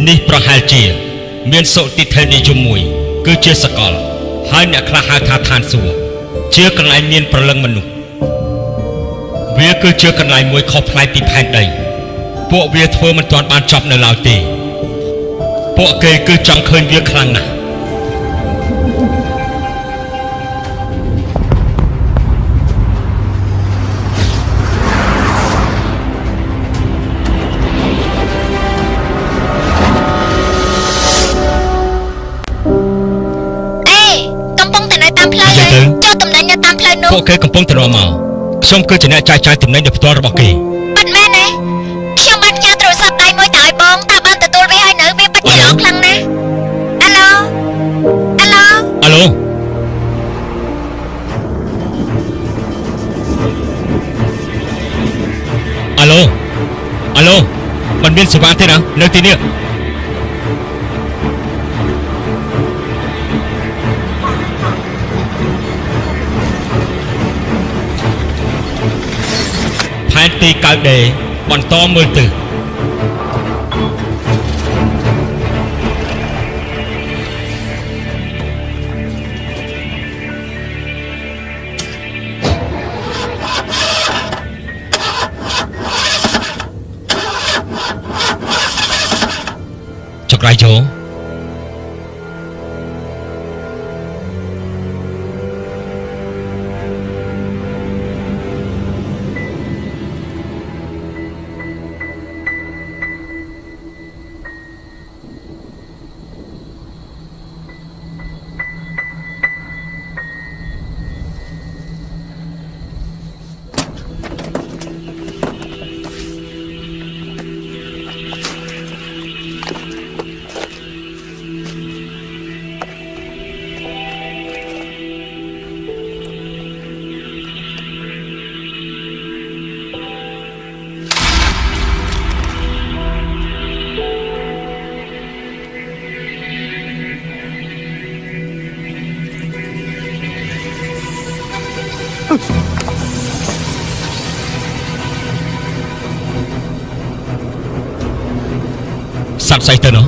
នេះប្រហែលជាមានសុតិធិនិយមមួយគឺជាសកលហើយអ្នកខ្លះហៅថាឋានសួគ៌ជាកន្លែងមានព្រលឹងមនុស្សវាគឺជាកន្លែងមួយខុសប្លែកពីផែនដីពួកវាធ្វើមិនទាន់បានចប់នៅឡើយទេពួកគេគឺចង់ឃើញវាខ្លាំងណាស់ពួកគេកំពុងទៅនាំមកខ្ញុំគឺជាអ្នកចាយទំនិញដោយផ្ទាល់របស់គេបាត់មែនទេខ្ញុំបានផ្ញើទូរស័ព្ទដៃមួយទៅឲ្យបងតើបានទទួលវាហើយនៅវាពិតជាល្អខ្លាំងណាស់អាឡូអាឡូអាឡូអាឡូអាឡូមិនមានសេវាទេណានៅទីនេះផែនទីកៅដេបន្តមើលទៅចុករៃជោសត្វស្អីទៅនោះ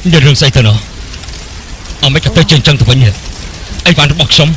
និយាយរឿងស្អីទៅនោះអមិនក៏ទៅជើងចឹងទៅវិញអីវ៉ាន់របស់ខ្ញុំ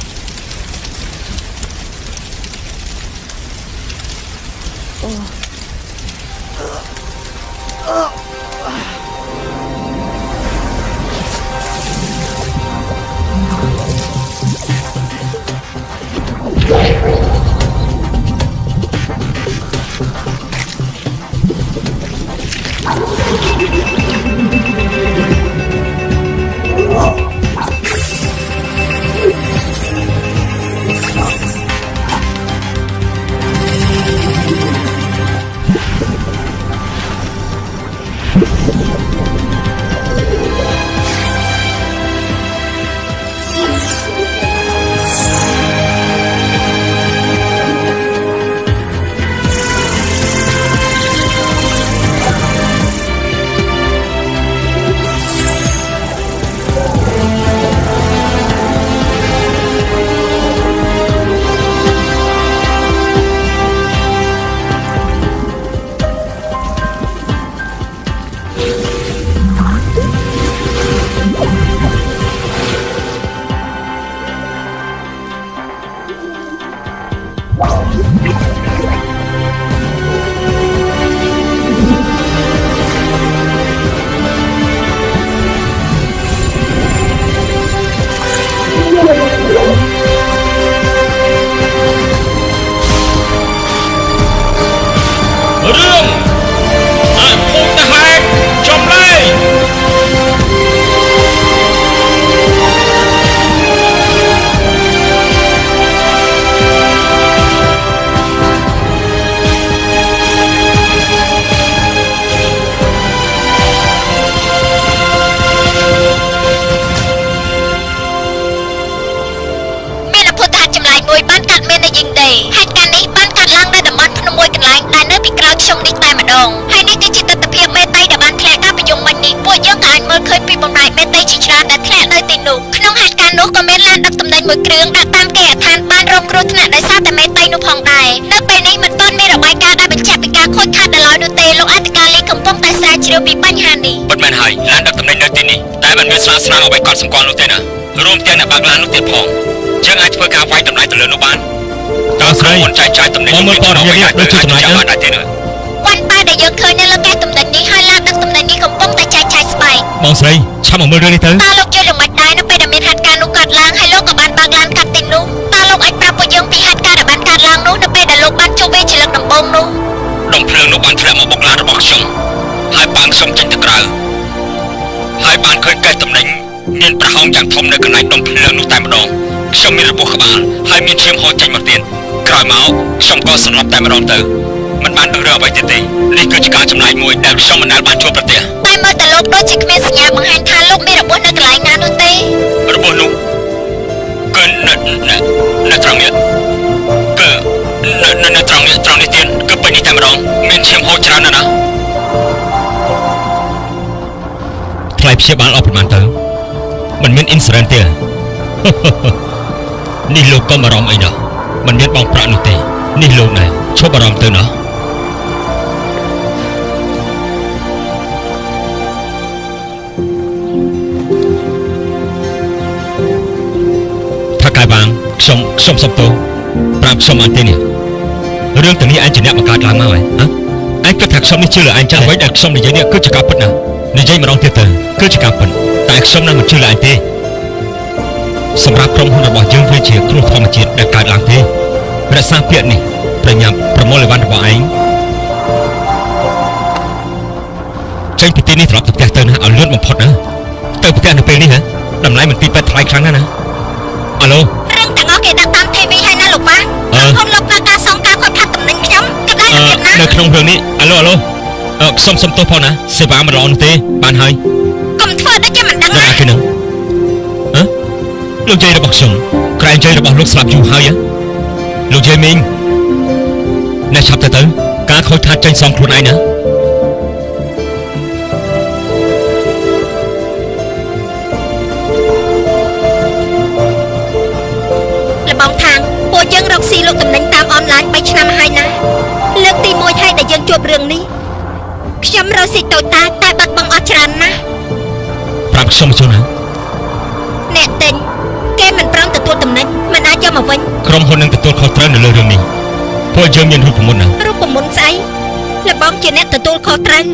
ដងហើយនេះគឺជាទស្សនវិជ្ជាមេត្រីដែលបានធ្លាក់ការប្រយុទ្ធមិញនេះពួកយើងក៏អាចមើលឃើញពីបំណាច់មេត្រីជាច្រើនដែលធ្លាក់នៅទីនោះក្នុងហេតុការណ៍នោះក៏មានឡានដឹកទំនិញមួយគ្រឿងដាក់តាមគេហដ្ឋានបានរងគ្រោះថ្នាក់ដោយសារតែមេត្រីនោះផងដែរនៅពេលនេះមិនទាន់មានរបាយការណ៍ដែលបញ្ជាក់ពីការខូចខាតដល់ឡើយនោះទេលោកអធិការលីកំពុងតែស្រាវជ្រាវពីបញ្ហានេះពិតមែនហើយឡានដឹកទំនិញនៅទីនេះតែមិនមានស្រាវអ្វីគាត់សម្គាល់នោះទេណារួមទាំងអ្នកបើកឡាននោះទៀតផងយើងអាចធ្វើការវាយតម្លៃទៅលើនោះបានតើស្រីមិនចែកចាយទំនិញមកមើលព័ត៌មានដូចជាចំណុចហ្នឹងដែរទេណាវ៉ាន់ប៉ាដែលយើងឃើញនៅលើកេះទំនិញនេះហើយឡានដឹកទំនិញនេះកំពុងតែចែកចាយស្បែកបងស្រីឆាប់មកមើលរឿងនេះទៅតើលោកយល់យ៉ាងម៉េចដែរនៅពេលដែលមានហេតុការណ៍នោះកើតឡើងហើយលោកក៏បានបើកឡានកាត់ទីនោះតើលោកអាចប្រាប់ពួកយើងពីហេតុការណ៍ដែលបានកើតឡើងនោះនៅពេលដែលលោកបានជួបវាជាលើកដំបូងនោះដុំភ្លើងនោះបានធ្លាក់មកបុកឡានរបស់ខ្ញុំហើយបានខ្ញុំចេញទៅក្រៅហើយបានឃើញកេះទំនិញមានប្រហោងយ៉ាងធំនៅកន្លែងដុំភ្លើងនោះតែម្ដងខ្ញុំមានរបួសក្បាលហើយមានឈាមហូរចេញមកទៀតក្រោយមកខ្ញុំក៏សន្លប់តែម្ដងទៅមិនបានដឹងរឿងអ្វីទៀតទេនេះគឺជាការចំណាយមួយដែលខ្ញុំមិនដែលបានជួបប្រទះតែមើលទៅលោកដូចជាគ្មានសញ្ញាបង្ហាញថាលោកមានរបួសនៅកន្លែងណានោះទេរបួសនោះគឺនៅត្រង់នេះគឺនៅត្រង់នេះទៀតគឺពេលនេះតែម្ដងមានឈាមហូរច្រើនណាស់ថ្លៃព្យាបាលអស់ប្រហែលទៅមិនមានអ៊ីនស៊ូរ៉ែនទេនេះលោកក៏បារម្ភអីនោះមិនមានបងប្រាក់នោះទេនេះលោកណែឈប់បារម្ភទៅណោះថាកាយបាងខ្ញុំសុំទោសប្រាប់ខ្ញុំអត់ទេនេះរឿងទាំងនេះឯងជាអ្នកបង្កើតឡើងមកហើយឯងគិតថាខ្ញុំនេះជឿលើឯងចឹងអ្វីដែលខ្ញុំនិយាយនេះគឺជាការពិតណានិយាយម្ដងទៀតទៅគឺជាការពិតតែខ្ញុំនឹងមិនជឿលើឯងទេសម្រាប់ក្រុមហ៊ុនរបស់យើងវាជាគ្រោះធម្មជាតិដែលកើតឡើងទេរក្សាពាក្យនេះប្រញាប់ប្រមូលអីវ៉ាន់របស់ឯងចេញពីទីនេះត្រឡប់ទៅផ្ទះទៅណាឲ្យលឿនបំផុតណាទៅផ្ទះនៅពេលនេះហ៎តម្លៃមិនទីពេទ្យថ្លៃខ្លាំងណាស់ណាអាឡូរឿងទាំងអស់គេដាក់តាម TV ហើយណាលោកប៉ាខ្ញុំលោកថាការសងការខូចខាតទំនិញខ្ញុំគិតដែរទៀតណានៅក្នុងរឿងនេះអាឡូខ្ញុំសុំទោសផងណាសេវាមិនល្អនោះទេបានហើយកុំធ្វើដូចជាមិនដឹងណាគេនឹងលោកយាយរបស់ខ្ញុំក្រែងយាយរបស់លោកស្លាប់យូរហើយលោកយាយមីងអ្នកឆាប់ទៅការខូចខាតចេញសងខ្លួនឯងណាលបងខាងពួកយើងរកស៊ីលោកតំណែងតាមអនឡាញ3ឆ្នាំហើយណាលើកទី1ហើយដែលយើងជួបរឿងនេះខ្ញុំរកស៊ីតូចតាចតែបាត់បង់អស់ច្រើនណាស់ប្រាប់ខ្ញុំជួយណាអ្នកទិញគេមិនព្រមទទួលតំណែងមិនអាចយកមកវិញក្រុមហ៊ុននឹងទទួលខុសត្រូវនៅលើរឿងនេះពួកយើងមានរូបមន្តណារូបមន្តស្អីលបងជាអ្នកទទួលខុសត្រូវ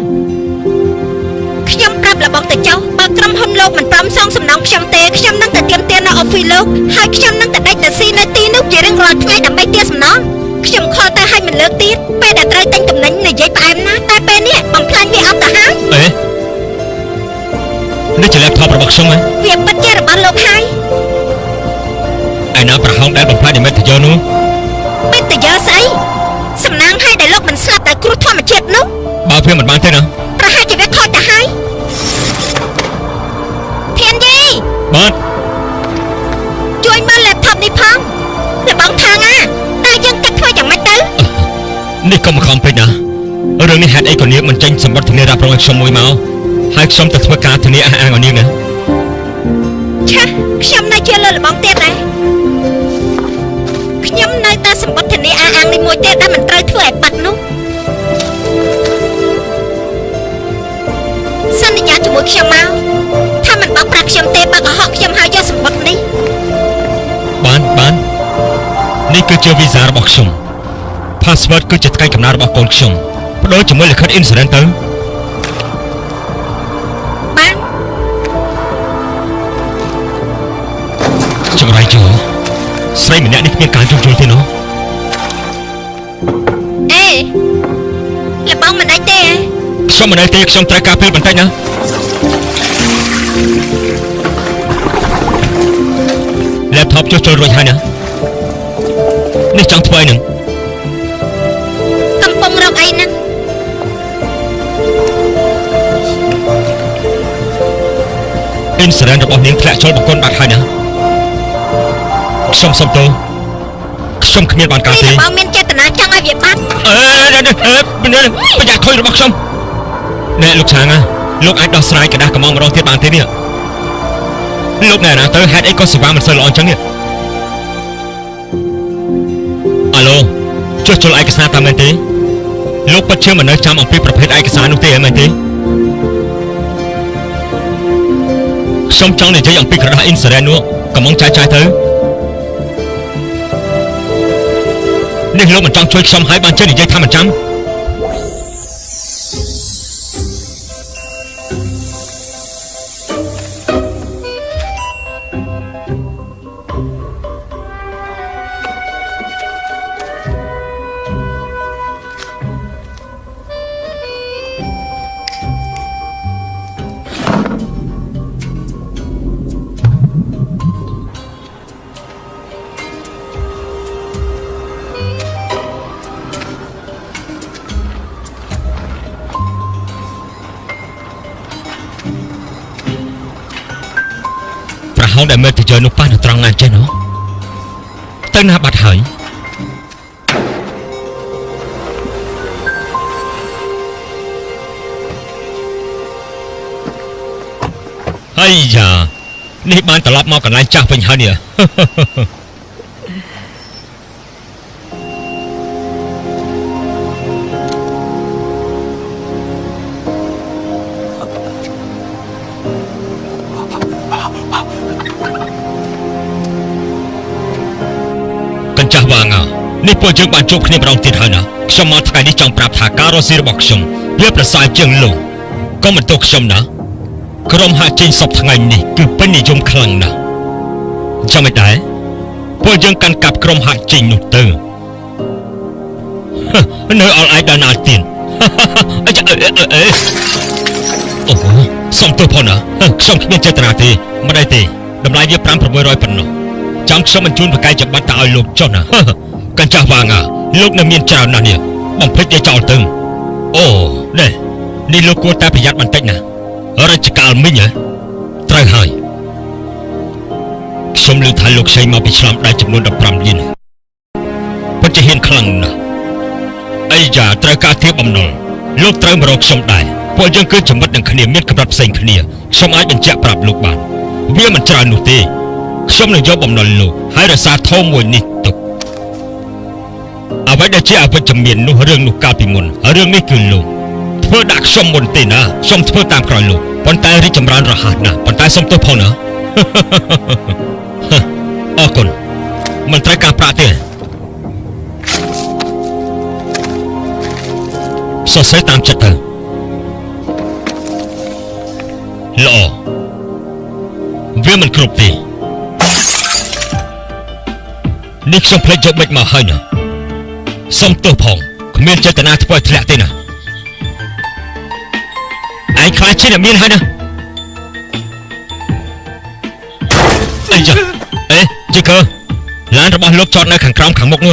ខ្ញុំប្រាប់លបងទៅចុះបើក្រុមហ៊ុនលោកមិនព្រមសងសំណងខ្ញុំទេខ្ញុំនឹងទៅទាមទារនៅអอฟហ្វីសលោកហើយខ្ញុំនឹងទៅដេកទៅស៊ីនៅទីនោះជារៀងរាល់ថ្ងៃដើម្បីទារសំណងខ្ញុំខលតែឲ្យមិនលើកទៀតពេលដែលត្រូវទិញតំណែងនិយាយផ្អែមណាតែពេលនេះបំផ្លាញវាអត់ទៅហើយនេះជា laptop របស់ខ្ញុំហ៎វាពិតជារបស់លោកហើយឯណាប្រហោងដែលបំផ្លាញមេតយោនោះមេតយោស្អីសំណាងឲ្យដែលលោកមិនស្លាប់ដោយគ្រោះធម្មជាតិនោះបើវាមិនបានទេណាប្រហែលជាវាខូចទៅហើយធានយីបាទជួយមើល laptop នេះផងលបងខាងតែយើងគិតធ្វើយ៉ាងម៉េចទៅនេះកុំខំពេកណារឿងនេះហេតុអីក៏នាងមិនចេញសម្បត្តិធានារ៉ាប់រងឲ្យខ្ញុំមួយមកហើយខ្ញុំទៅធ្វើការធានាអះអាងឲ្យនាងណាឆាខ្ញុំនៅជឿលើលបងទៀតដែរខ្ញុំនៅតែសម្បត្តិធានាអះអាងនេះមួយទៀតដែលមិនត្រូវធ្វើឲ្យបាត់នោះសន្យាជាមួយខ្ញុំមកថាមិនបោកប្រាស់ខ្ញុំទេបើកុហកខ្ញុំហើយយកសម្បត្តិនេះបាននេះគឺជាវីសារបស់ខ្ញុំ password គឺជាថ្ងៃកំណើតរបស់កូនខ្ញុំបដូរជាមួយលិខិត insurance ទៅបានចង្រៃជួស្រីម្នាក់នេះគ្មានការជួបជុលទេនោះអេលបងមិនអីទេខ្ញុំមិនអីទេខ្ញុំត្រូវការពេលបន្តិចណាlaptop ចុះចូលរួចហើយណានេះចង់ធ្វើអីនឹងកំពុងរកអីហ្នឹងអ៊ីនស៊ូរ៉ែនរបស់នាងធ្លាក់ចូលបង្គន់បាត់ហើយណាខ្ញុំសុំទោសខ្ញុំគ្មានបានការទេបងមានចេតនា ណាចង់ឲ្យវាបាត់ប្រយ័ត្នខុយរបស់ខ្ញុំណែលោកឆាងលោកអាចដោះស្រាយក្តាស់កំងម្ដងទៀតបានទេនេះលោកណែណាទៅហេតុអីក៏សេវាមិនសូវល្អអញ្ចឹងនេះអាឡូចុះចូលឯកសារតាមមែនទេលោកពិតជាមិននៅចាំអំពីប្រភេទឯកសារនោះទេមែនទេខ្ញុំចង់និយាយអំពីក្រដាស់អ៊ីនសឺរ៉ែននោះកំងចាយទៅនេះលោកមិនចង់ជួយខ្ញុំហើយបានចេះនិយាយថាមិនចាំដែលមើលទៅយកនោះប៉ះនៅត្រង់ណាចេះណោះទៅណាបាត់ហើយហើយយ៉ានេះបានត្រឡប់មកកន្លែងចាស់វិញហើយនេះចាស់វាងនេះពួកយើងបានជួបគ្នាម្ដងទៀតហើយណាខ្ញុំមកថ្ងៃនេះចង់ប្រាប់ថាការរស់ស៊ីរបស់ខ្ញុំវាប្រសើរជាងលោកក៏មិនទោសខ្ញុំណាក្រុមហាក់ចេញសពថ្ងៃនេះគឺពេញនិយមខ្លាំងណាស់ចាំមិនដែរពួកយើងកាន់កាប់ក្រុមហាក់ចេញនោះទៅនៅអល់ឯដល់ណាទៀតអូសុំទោសផងណាខ្ញុំគ្មានចេតនាទេមិនដែរទេតម្លៃវា5-600ប៉ុណ្ណោះចាំខ្ញុំបញ្ជូនបកាយច្បាប់ទៅឲ្យលោកចុះណាកញ្ចាស់វាងលោកនៅមានច្រើនណាស់នេះបំភ្លេចឲ្យចោលទៅអូនេះលោកគួរតែប្រយ័ត្នបន្តិចណារជ្ជកាលមិញត្រូវហើយខ្ញុំឮថាលោកខ្ចីមកពីឆ្លំដៃចំនួន15លានពិតជាហ៊ានខ្លាំងណាស់អីយ៉ាត្រូវការធៀបបំណុលលោកត្រូវមករកខ្ញុំដែរពួកយើងគឺចំណិតនឹងគ្នាមានកម្រិតផ្សេងគ្នាខ្ញុំអាចបញ្ជាក់ប្រាប់លោកបានវាមិនច្រើននោះទេខ្ញុំនឹងយកបំណុលលោកហើយរក្សាធំមួយនេះទុកអ្វីដែលជាអវិជ្ជមាននោះរឿងនោះកាលពីមុនរឿងនេះគឺលោកធ្វើដាក់ខ្ញុំមុនទេណាខ្ញុំធ្វើតាមក្រោយលោកប៉ុន្តែរីកចម្រើនរហ័សណាស់ប៉ុន្តែសុំទោសផងណាអរគុណមិនត្រូវការប្រាក់ទេសរសេរតាមចិត្តទៅល្អវាមិនគ្រប់ទេនេះខ្ញុំភ្លេចយកបិចមកហើយណាសុំទោសផងគ្មានចេតនាធ្វើឲ្យធ្លាក់ទេណាឯងខ្លាចជាអ្នកមានហើយណាអីចាជីកើឡានរបស់លោកចតនៅខាងក្រោមខាងមុខនោះ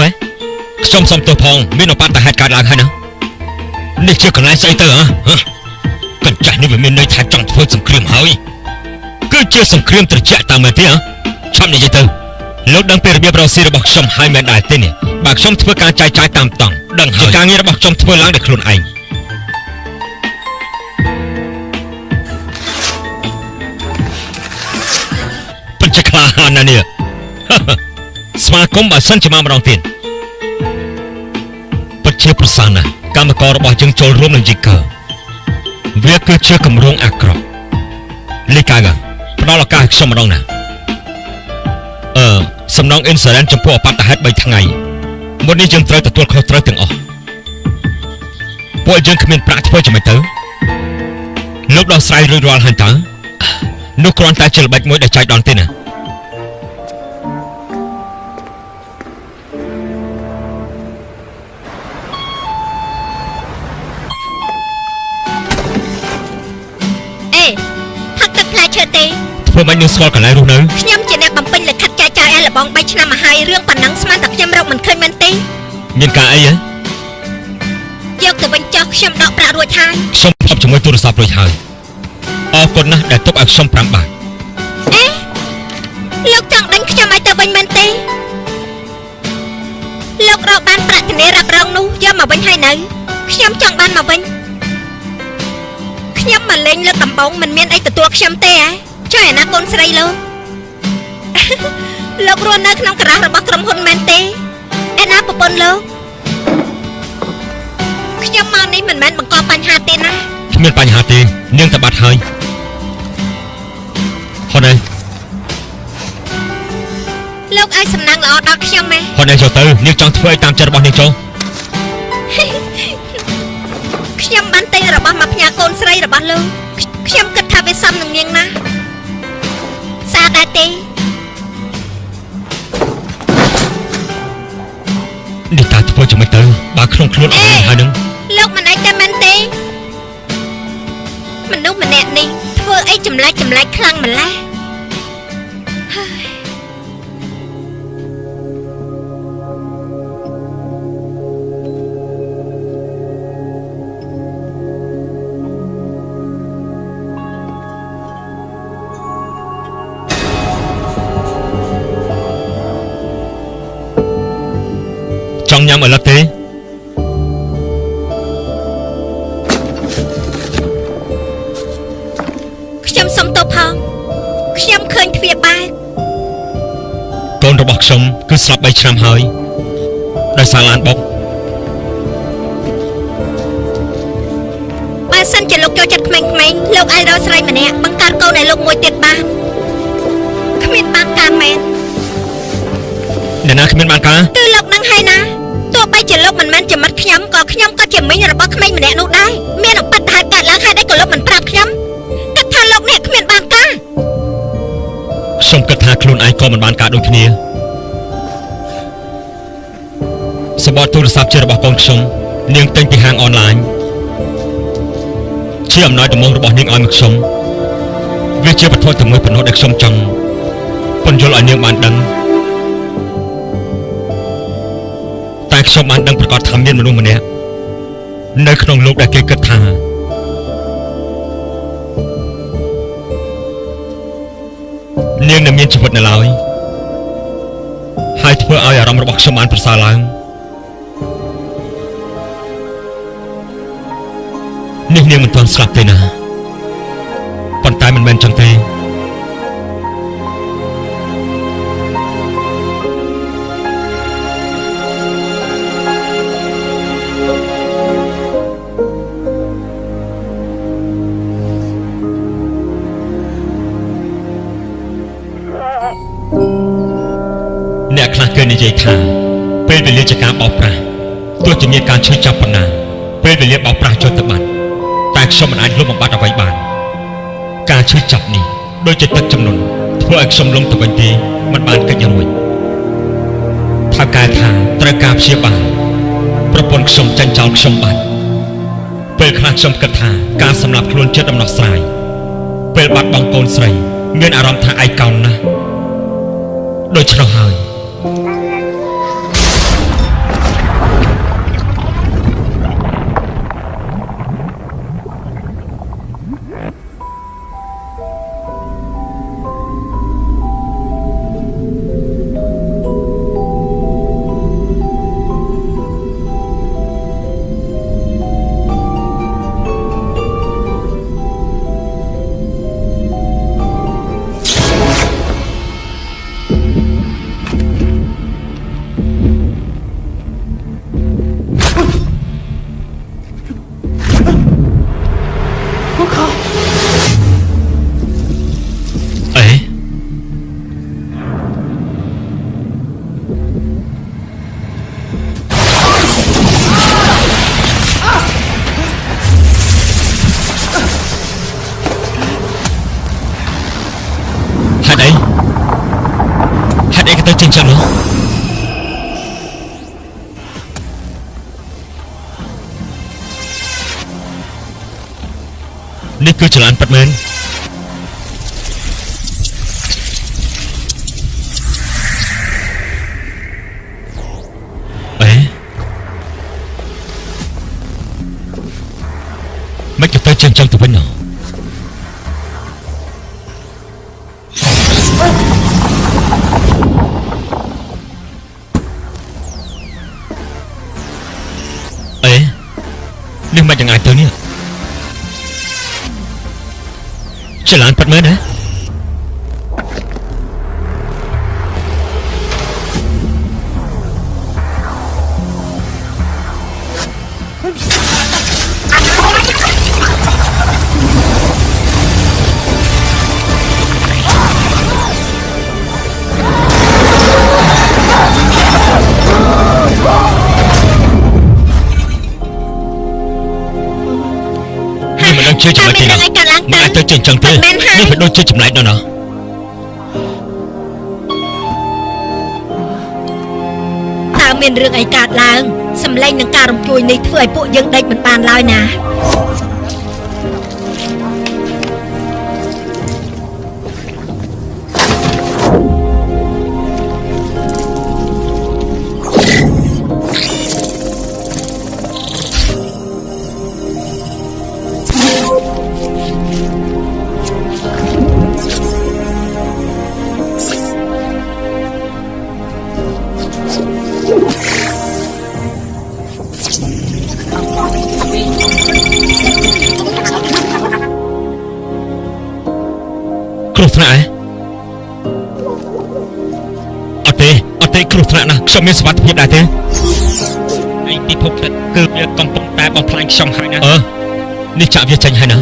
ខ្ញុំសុំទោសផងមានឧបទ្ទហេតុកើតឡើងហើយណានេះជាកន្លែងស្អីទៅកញ្ចាស់នេះវាមានន័យថាចង់ធ្វើសង្គ្រាមហើយគឺជាសង្គ្រាមត្រជាក់តាមមែនទេឆាប់និយាយទៅលោកដឹងពីរបៀបរស់ស៊ីរបស់ខ្ញុំហើយមែនដែរទេនេះបើខ្ញុំធ្វើការចាយតាមតង់ដឹងហើយការងាររបស់ខ្ញុំធ្វើឡើងដោយខ្លួនឯងពិតជាក្លាហានណាស់នេះស្វាគមន៍បើសិនជាមកម្ដងទៀតពិតជាប្រសើរណាស់កម្មកររបស់យើងចូលរួមនឹងយីកើវាគឺជាគម្រោងអាក្រក់លីកាផ្ដល់ឱកាសឲ្យខ្ញុំម្ដងណាសំណងអ៊ីនស៊ឺរ៉ែនចំពោះអបតហេតុ3ថ្ងៃមុននេះយើងត្រូវទទួលខុសត្រូវទាំងអស់ពួកយើងគ្មានប្រាក់ធ្វើចំណេះទៅលោកដោះស្រាយរួចរាល់ហើយតើនោះគ្រាន់តែជាល្បិចមួយដែលចែកដន្យទេណាធ្វើមិននឹងស្គាល់កន្លែងរស់នៅខ្ញុំជាអ្នកបំពេញលិខិតចាយឲ្យលបង3ឆ្នាំមកហើយរឿងប៉ុណ្ណឹងស្មានតែខ្ញុំរកមិនឃើញមែនទេមានការអីយកទៅវិញចោះខ្ញុំដកប្រាក់រួចហើយខ្ញុំភ្ជាប់ជាមួយទូរស័ព្ទរួចហើយអរគុណណាស់ដែលទុកឲ្យខ្ញុំ5បាតលោកចង់ដេញខ្ញុំឲ្យទៅវិញមែនទេលោករកបានប្រាក់ធានារក យកមកវិញហើយនៅខ្ញុំចង់បានមកវិញខ្ញុំមកលេងលើកដំបងមិនមានអីទទួលខ្ញុំទេហ៎ចុះឯណាកូនស្រីលោក លោករស់នៅក្នុងការ៉ាសរបស់ក្រុមហ៊ុនមែនទេឯណាប្រពន្ធលោកខ្ញុំមកនេះមិនមែនបង្កបញ្ហាទេណា គ្មានបញ្ហាទេនាងតែបាត់ហើយហូនឯង លោកឲ្យសំណាងល្អដល់ខ្ញុំម៉ែ ហូនឯងចូលទៅនាងចង់ធ្វើឲ្យតាមចិត្តរបស់នាងចូល ខ្ញុំបានទិញរបស់មកផ្ញើកូនស្រីរបស់លោកខ្ញុំគិតថាវាសមនឹងនាងណាស្អាតដែរទេ នេះតាធ្វើយ៉ាងម៉េចទៅបើក្នុងខ្លួនអត់មានហើយនឹង លោកមិនឯងតែមែនទេមនុស្សម្នាក់នេះធ្វើអីចម្លែកខ្លាំងម្ល៉េះ ចង់ញ៉ាំអីឡឹកទេ ខ្ញុំសុំទោសផងខ្ញុំឃើញទ្វារបែក កូនរបស់ខ្ញុំគឺស្លាប់3ឆ្នាំហើយដោយសារឡានបុក បើសិនជាលោកចូលចិត្តក្មេងៗលោកអាចរកស្រីម្នាក់បង្កើតកូនឲ្យលោកមួយទៀតបានគ្មានបានការមែន អ្នកណាគ្មានបានការ គឺលោកនឹងហើយណាទោះបីជាលោកមិនមែនជាមិត្តខ្ញុំក៏ជាមីងរបស់ក្មេងម្នាក់នោះដែរមានឧបទ្ទហេតុកើតឡើងហើយដែលក៏លោកមិនប្រាប់ខ្ញុំគិតថាលោកនេះគ្មានបានការ ខ្ញុំគិតថាខ្លួនឯងក៏មិនបានការដូចគ្នាសបតទូរស័ព្ទជារបស់កូនខ្ញុំនាងទិញពីហាងអនឡាញជាអំណោយដំណងរបស់នាងឲ្យមកខ្ញុំវាជាវត្ថុតែមួយប៉ុណ្ណោះដែលខ្ញុំចង់ពន្យល់ឲ្យនាងបានដឹងតែខ្ញុំបានដឹងប្រកាសថាមានមនុស្សម្នាក់នៅក្នុងលោកដែលគេគិតថានាងនឹងមានជីវិតនៅឡើយហើយធ្វើឲ្យអារម្មណ៍របស់ខ្ញុំបានប្រសើរឡើងនេះនាងមិនទាន់ស្លាប់ទេណាប៉ុន្តែមិនមែនចឹងទេអ្នកខ្លះគេនិយាយថាពេលវេលាជាការបោកប្រាស់ទោះជាមានការឈឺចាប់ប៉ុណ្ណាពេលវេលាបោកប្រាស់ចុះទៅបាត់តែខ្ញុំមិនអាចលុបបំបាត់អ្វីបានការឈឺចាប់នេះដូចជាទឹកជំនន់ធ្វើឲ្យខ្ញុំលំទៅវិញទេមិនបានកិច្ចរួចថាកែថាត្រូវការព្យាបាលប្រពន្ធខ្ញុំចាញ់ចោលខ្ញុំបាត់ពេលខ្លះខ្ញុំគិតថាការសម្លាប់ខ្លួនជាដំណោះស្រាយពេលបាត់បង់កូនស្រីមានអារម្មណ៍ថាឯកោណាស់ដូច្នោះហើយចឹងចឹងនោះនេះគឺចលនាពិតមែនមិនទៅចឹងចឹងទៅវិញណោះ អេនេះមិនយ៉ាងណាទៅនេះច្រឡំប៉ាត់មែនណាជឿចំណុចទេណាមិនអាចទៅចេញចឹងទេនេះវាដូចជាចំណែកនោះណាតើមានរឿងអីកើតឡើងសម្លេងនឹងការរំជួយនេះធ្វើឲ្យពួកយើងដេកមិនបានឡើយណាគ្រោះថ្នាក់អត់ទេគ្រោះថ្នាក់ណាខ្ញុំមានសុវត្ថិភាពដែរទេឯងពិភពទឹកគឺវាកំពុងតែបំផ្លាញខ្ញុំហើយណានេះចាក់វាចេញហើយណា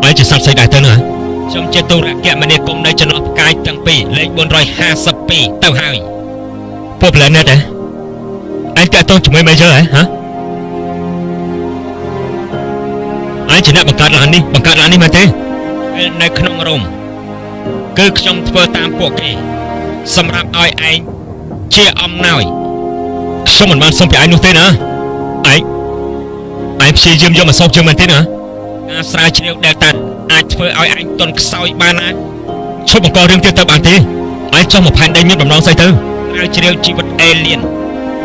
ឯងជាសត្វស្អីដែរទៅណាខ្ញុំជាទូរគមនាគមន៍នៅចន្លោះផ្កាយទាំងពីរលេខ452ទៅហើយពួក planet ឯងតាក់ទងជាមួយ Major ហ៎ឯងជាអ្នកបង្កើតឡាននេះមែនទេនៅក្នុងរោមគឺខ្ញុំធ្វើតាមពួកគេសម្រាប់ឲ្យឯងជាអំណោយខ្ញុំមិនបានសុំពីឯងនោះទេណាឯងព្យាយាមយកមកសោកជើងមែនទេណាការស្រាវជ្រាវ Delta អាចធ្វើឲ្យឯងទន់ខ្សោយបានណាឈប់បង្ករឿងទៀតទៅបានទេឯងចុះមកផែនដីមានបំណងស្អីទៅស្រាវជ្រាវជីវិតអេលៀន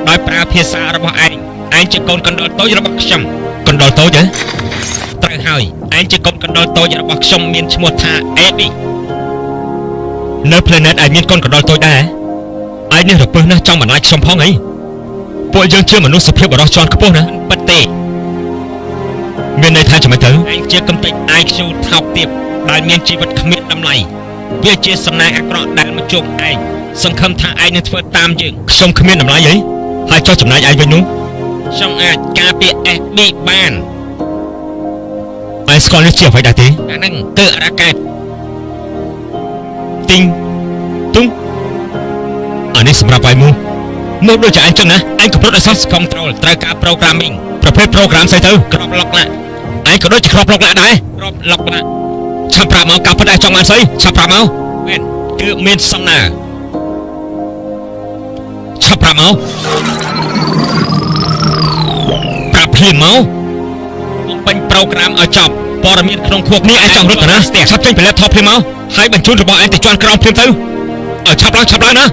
ដោយប្រើភាសារបស់ឯងជាកូនកណ្ដុរតូចរបស់ខ្ញុំកណ្ដុរតូចហ៎ត្រូវហើយឯងជាកូនកណ្ដុរតូចរបស់ខ្ញុំមានឈ្មោះថា AB នៅ planet ឯងមានកូនកណ្ដុរតូចដែរឯងនេះរពឹសណាស់ចង់បន្លាចខ្ញុំផងអីពួកយើងជាមនុស្សសុភាពបរិសុទ្ធជាន់ខ្ពស់ណាពិតទេមានន័យថាចាំមិនទៅឯងជាកំតិច IQ ថោកទាបដែលមានជីវិតគ្មានតម្លៃវាជាសំណាងអាក្រក់ដែលមកជួបឯងសង្ឃឹមថាឯងនឹងធ្វើតាមយើងខ្ញុំគ្មានតម្លៃអីហើយចុះចំណាយឯងវិញនោះខ្ញុំអាចការពារ SB បានឯងស្គាល់នេះជាអ្វីដែរទេអាហ្នឹងគឺអរ៉ាកែតទីងទុំអានេះសម្រាប់វាយមកដូចជាឯងចឹងណាឯងកំពុងតែ soft control ត្រូវការ programming ប្រភេទ program ស្អីទៅក្របឡុកណាឯងក៏ដូចជាក្របឡុកណាដែរក្របឡុកណាឆាប់ប្រាប់មកការពិតឯងចង់បានស្អីឆាប់ប្រាប់មកមែនគឺមានសំណើឆាប់ប្រាប់មកប្រាប់ភ្លាមមកបំពេញ program ឲ្យចប់ព័ត៌មានក្នុងខួរនេះឯងចង់រត់ទៅណាឆាប់ចេញពី laptop ភ្លាមមកហើយបញ្ជូនរបស់ឯងទៅជាន់ក្រោមភ្លាមទៅឲ្យឆាប់ឡើងណា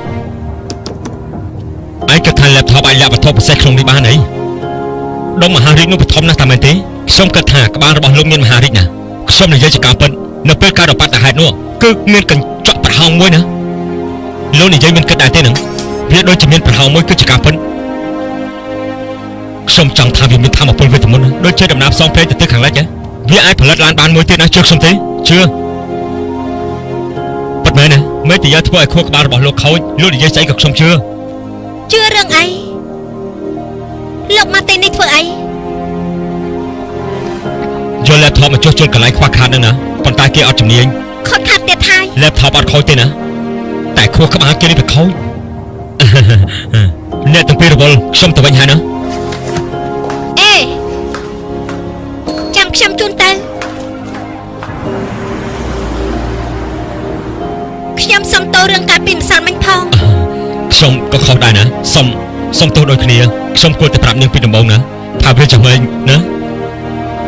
ឯងគិតថា laptop អាចលាក់វត្ថុពិសេសក្នុងនេះបានអីដុំមហារាជនោះបឋមណាស់តែមែនទេខ្ញុំគិតថាក្បាលរបស់លោកមានមហារាជណាខ្ញុំនិយាយជាការពិតនៅពេលកើតរបបហេតុនោះគឺមានកញ្ចក់ប្រហោងមួយណាលោកនិយាយមិនគិតដែរទេនឹងវាដូចជាមានប្រហោងមួយគឺជាការពិតខ្ញុំចង់ថាវាមានធម៌ពលវិទ្យាមុនដូចជាដំណាប់ផ្សងព្រេងទៅខាងលិចវាអាចផលិតឡានបានមួយទៀតណាជឿខ្ញុំទេជឿពិតមែនណាមេតិយាធ្វើឲ្យខួរក្បាលរបស់លោកខូចលោកនិយាយស្អីក៏ខ្ញុំជឿរឿងអីលោកមកទីនេះធ្វើអីយក laptop មកចុះជន់កន្លែងខ្វះខាតនឹងណាប៉ុន្តែគេអត់ជំនាញខុសខាតទៀតហើយ laptop អត់ខូចទេណាតែខួរក្បាលគេនេះវាខូចអ្នកទាំងពីររវល់ខ្ញុំទៅវិញហើយណាអេចាំខ្ញុំជូនទៅខ្ញុំសុំទោសរឿងកាត់ពីម្សិលមិញផងខ្ញុំក៏ខុសដែរណាសុំទោសដូចគ្នាខ្ញុំគួរតែប្រាប់នាងពីដំបូងណាថាវាចាំវិញណា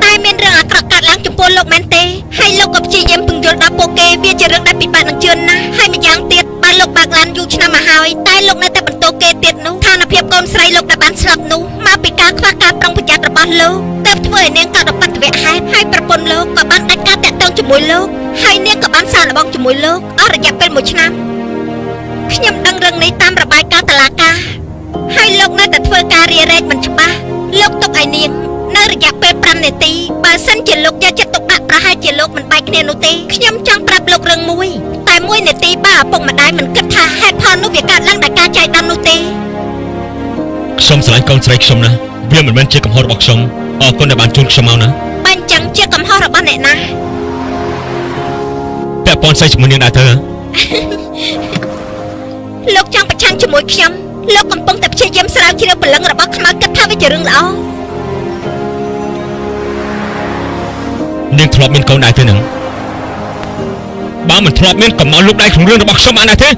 តែមានរឿងអាក្រក់កើតឡើងចំពោះលោកមែនទេហើយលោកក៏ព្យាយាមពង្យល់ដល់ពួកគេវាជារឿងដែលពិបាកនឹងជឿនណាហើយម្យ៉ាងទៀតបានលោកបើកឡានយូរឆ្នាំមកហើយតែលោកនៅតែបន្តគេទៀតនោះស្ថានភាពកូនស្រីលោកដែលបានស្លាប់នោះមកពីការខ្វះការប្រុងប្រយ័ត្នរបស់លោកទើបធ្វើឲ្យនាងកើតឧបទ្ទវហេតុហើយប្រពន្ធលោកក៏បានដាច់ការតាក់ទងជាមួយលោកហើយនាងក៏បានសារល្បងជាមួយលោកអស់រយៈពេល1ឆ្នាំខ្ញុំដឹងរឿងនេះតាមរបាយការណ៍តុលា តែធ្វើការរារែកមិនច្បាស់លោកទុកឲ្យនាងនៅរយៈពេល5នាទីបើសិនជាលោកយកចិត្តទុកដាក់ប្រហែលជាលោកមិនបែកគ្នានោះទេខ្ញុំចង់ប្រាប់លោករឿងមួយតែ1នាទីបើឪពុកម្ដាយមិនគិតថាហេតុផលនោះវាកើតឡើងដោយការចៃដន្យនោះទេខ្ញុំស្រឡាញ់កូនស្រីខ្ញុំណាវាមិនមែនជាកំហុសរបស់ខ្ញុំអរគុណដែលបានជូនខ្ញុំមកណាបើអញ្ចឹងជាកំហុសរបស់អ្នកណាពាក់ព័ន្ធស្អីជាមួយនាងដែរទៅលោកចង់ប្រឆាំងជាមួយខ្ញុំលោកកំពុងតែព្យាយាមស្រាវជ្រាវព្រលឹងរបស់ខ្មៅគិតថាវាជារឿងល្អនាងធ្លាប់មានកូនដែរទេនឹងបើមិនធ្លាប់មានកុំមកលុបដៃក្នុងរឿងរបស់ខ្ញុំបានដែរទេ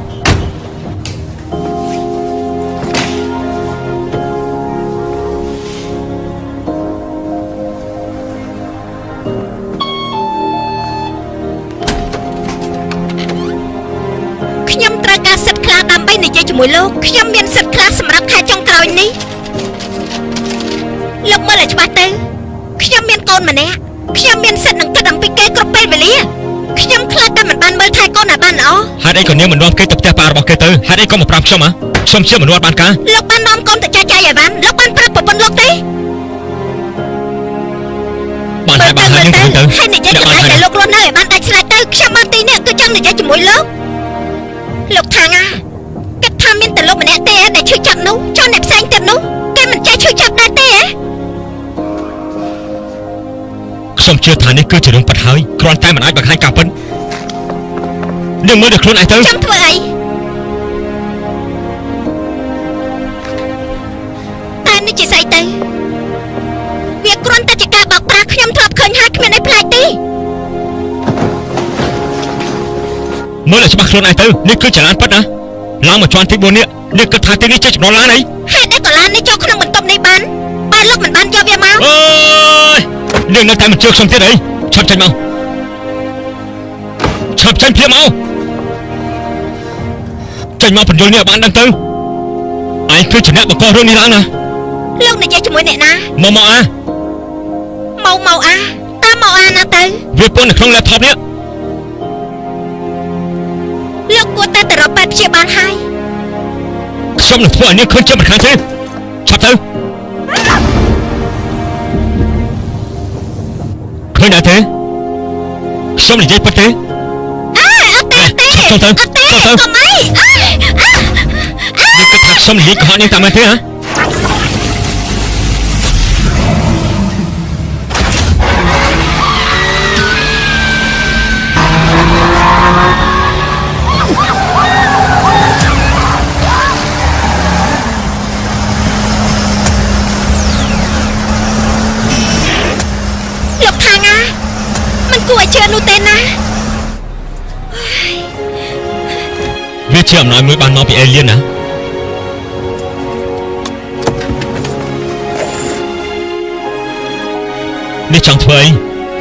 ខ្ញុំត្រូវការសិទ្ធិខ្លះដើម្បីនិយាយជាមួយលោកខ្ញុំមានសិទ្ធិខ្លះសម្រាប់ខែចុងក្រោយនេះលោកមើលឲ្យច្បាស់ទៅខ្ញុំមានកូនម្នាក់ខ្ញុំមានសិទ្ធិនឹងគិតអំពីគេគ្រប់ពេលវេលាខ្ញុំខ្លាចតែមិនបានមើលថែកូនឲ្យបានល្អហេតុអីក៏នាងមិននាំគេទៅផ្ទះប៉ារបស់គេទៅហេតុអីក៏មកប្រាប់ខ្ញុំខ្ញុំជាមនុស្សបានការលោកបាននាំកូនទៅចាយអីវ៉ាន់លោកបានប្រាប់ប្រពន្ធលោកទេបានហើយបានហើយនឹងទៅហើយនិយាយចម្លែកតែលោករស់នៅឲ្យបានដាច់ស្រេចទៅខ្ញុំបានទីនេះគឺចង់និយាយជាមួយលោកថាងាគិតថាមានតែលោកម្នាក់ទេដែលឈឺចាប់នោះចុះអ្នកផ្សេងទៀតនោះគេមិនចេះឈឺចាប់ដែរទេខ្ញុំជឿថានេះគឺជារឿងប៉ັດហើយគ្រាន់តែមិនអាចបង្ហាញការពិតនាងមើលដល់ខ្លួនឯងទៅចង់ធ្វើអីតែនេះជាស្អីទៅវាគ្រាន់តែជាការបោកប្រាស់ខ្ញុំធ្លាប់ឃើញហើយគ្មានអីប្លែកទេមើលឲ្យច្បាស់ខ្លួនឯងទៅនេះគឺចលនាពិតណាឡើងមកជាន់ទី4នេះនេះគិតថាទីនេះជាចំណុចឡានអីហេតុអីក៏ឡាននេះចូលក្នុងបន្ទប់នេះបានបើលោកមិនបានយកវាមកអើយនាងនៅតែមិនជឿខ្ញុំទៀតអីឆាប់ចេញមកឆាប់ចេញភ្លាមមកចេញមកបញ្យល់នេះឲ្យបានដឹងទៅឯងគឺជាអ្នកបង្ករឿងនេះឡើងណាលោកនិយាយជាមួយអ្នកណាមកអាមកអាតាមមកអាណាទៅវាពន្ធនៅក្នុង laptop នេះលោកគួរតែទៅរកពេទ្យព្យាបាលហើយខ្ញុំនឹងធ្វើឲ្យនាងឃើញជាមិនខានទេឆាប់ទៅឃើញដែរទេខ្ញុំនិយាយពិតទេអត់ទេចូលទៅកុំអីនាងគិតថាខ្ញុំនិយាយកុហកនាងតាមមែនទេហ៎គួរឲ្យជឿនោះទេណាវាជាអំណោយមួយបានមកពីអេលៀនណានេះចង់ធ្វើអី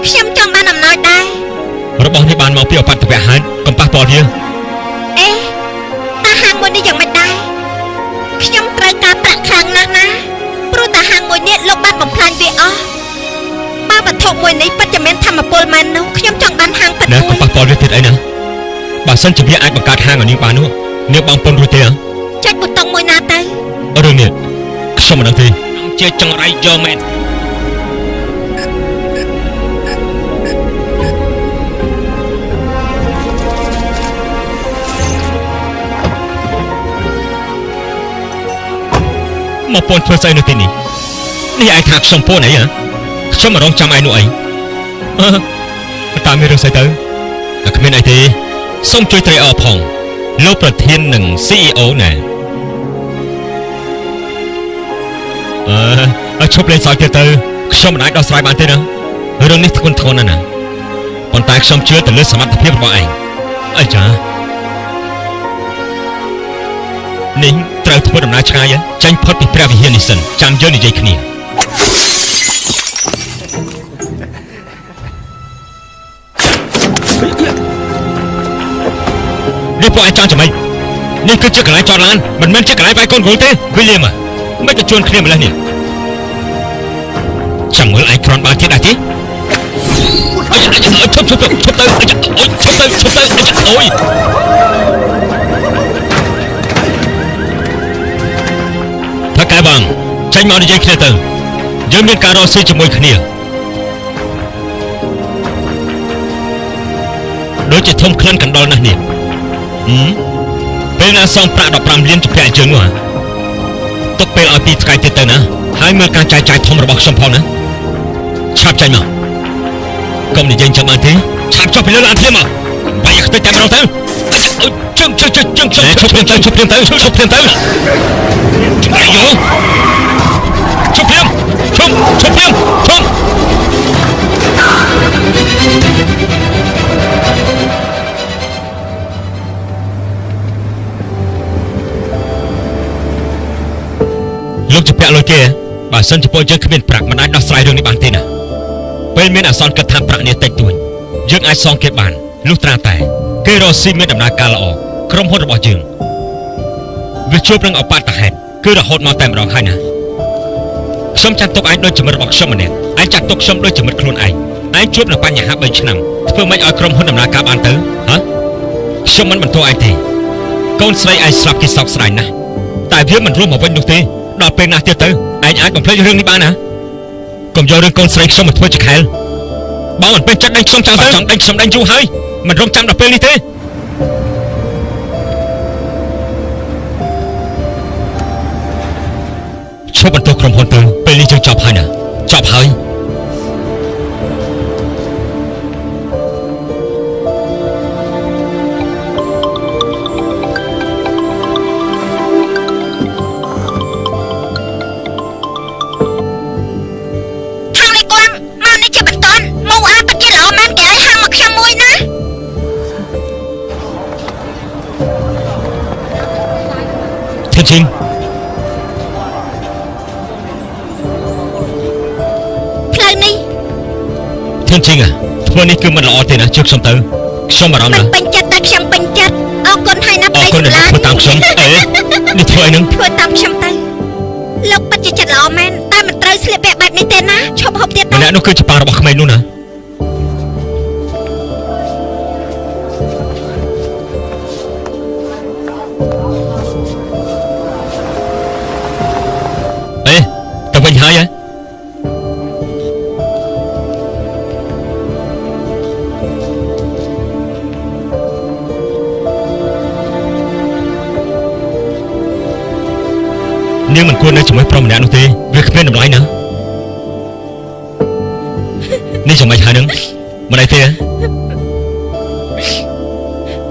ខ្ញុំចង់បានអំណោយដែររបស់នេះបានមកពីអបតវៈហេតុកុំប៉ះពាល់វាអេតាហាងមួយនេះយ៉ាងម៉េចដែរខ្ញុំត្រូវការប្រាក់ខ្លាំងណាស់ណាព្រោះតាហាងមួយនេះលោកបានបំផ្លាញវាអស់វត្ថុមួយនេះពិតជាមានធម្មពលមែននោះខ្ញុំចង់បានហាងពិតមួយណាកុំប៉ះពាល់វាទៀតអីណាបើសិនជាវាអាចបង្កើតហាងឲ្យនាងបាននោះនាងបងពុនរួចទេចុចប៊ូតុងមួយណាទៅរឿងនេះខ្ញុំមិនដឹងទេជាចង្រៃយកមែនមកពនធ្វើស្អីនៅទីនេះនេះឯងថាខ្ញុំពនអីហ៎ខ្ញុំមករងចាំឯនោះអីតាមមានរឿងស្អីទៅគ្មានអីទេសូមជួយត្រេកអរផងលោកប្រធាននិង CEO ណាឈប់លេងសើចទៀតទៅខ្ញុំមិនអាចដោះស្រាយបានទេណារឿងនេះធ្ងន់ធ្ងរណាស់ណាប៉ុន្តែខ្ញុំជឿទៅលើសមត្ថភាពរបស់ឯងអីចានេះត្រូវធ្វើដំណើរឆ្ងាយចាញ់ផុតពីព្រះវិហារនេះសិនចាំយើងនិយាយគ្នានេះពួកឯងចង់ចាំម៉េចនេះគឺជាកន្លែងចតឡានមិនមែនជាកន្លែងវាយកូនគោលទេវិលៀមមិនទៅជួនគ្នាម្លេះនេះចាំមើលឯងគ្រាន់បានទៀតដែរទេអញឈប់ទៅអញឈប់ទៅអូយថាកែបង ចេញមកនិយាយគ្នាទៅយើងមានការរកស៊ីជាមួយគ្នាដូចជាធំក្លិនកណ្ដុរណាស់នេះពេលណាសងប្រាក់15លានជំពាក់យើងនោះទុកពេលឲ្យ2ថ្ងៃទៀតទៅណាហើយមើលការចាយធំរបស់ខ្ញុំផងណាឆាប់ចេញមកកុំនិយាយចាំបានទេឆាប់ចុះពីលើឡានភ្លាមមកបាយខ្ទេចតែម្ដងទៅជឹងឈប់ភ្លាមទៅឈប់អាយយោឈប់ភ្លាមឈប់ភ្លាមលោកជំពាក់លុយគេបើសិនជាពួកយើងគ្មានប្រាក់មិនអាចដោះស្រាយរឿងនេះបានទេណាពេលមានអាសន្នគិតថាប្រាក់នេះតិចតួចយើងអាចសងគេបានលុះត្រាតែគេរកស៊ីមានដំណើរការល្អក្រុមហ៊ុនរបស់យើងវាជួបនឹងអបតហេតុគឺរហូតមកតែម្ដងហើយណាខ្ញុំចាត់ទុកឯងដូចជាមិត្តរបស់ខ្ញុំម្នាក់ឯងចាត់ទុកខ្ញុំដូចជាមិត្តខ្លួនឯងជួបនឹងបញ្ហា3ឆ្នាំធ្វើម៉េចឲ្យក្រុមហ៊ុនដំណើរការបានទៅហ៎ខ្ញុំមិនបន្ទោសឯងទេកូនស្រីឯងស្លាប់គេសោកស្ដាយណាស់តែវាមិនរស់មកវិញនោះទេដល់ពេលណាទៀតទៅឯងអាចបំភ្លេចរឿងនេះបានណាកុំយករឿងកូនស្រីខ្ញុំមកធ្វើជាខែលបើមិនពេញចិត្តដេញខ្ញុំចង់ទៅចង់ដេញខ្ញុំដេញយូរហើយមិនរងចាំដល់ពេលនេះទេឈប់បន្ទោសក្រុមហ៊ុនទៅពេលនេះយើងចប់ហើយណាចប់ហើយជិងផ្លូវនេះធនជិងធ្វើនេះគឺមិនល្អទេណាជឿខ្ញុំទៅខ្ញុំបារម្ភណាស់ពេញចិត្តតែខ្ញុំពេញចិត្តអរគុណហើយណាប្តីស្លាញ់ធ្វើតាមខ្ញុំនេះធ្វើអីនឹងធ្វើតាមខ្ញុំទៅលោកពិតជាចិត្តល្អមែនតែមិនត្រូវស្លៀកពាក់បែបនេះទេណាឈប់ហូបទៀតម្នាក់នោះគឺជាប៉ារបស់ក្មេងនោះណាវិញហើយនាងមិនគួរនៅជាមួយប្រុសម្នាក់នោះទេវាគ្មានតម្លៃណានេះចាំមិនហើយនឹងមិនអីទេ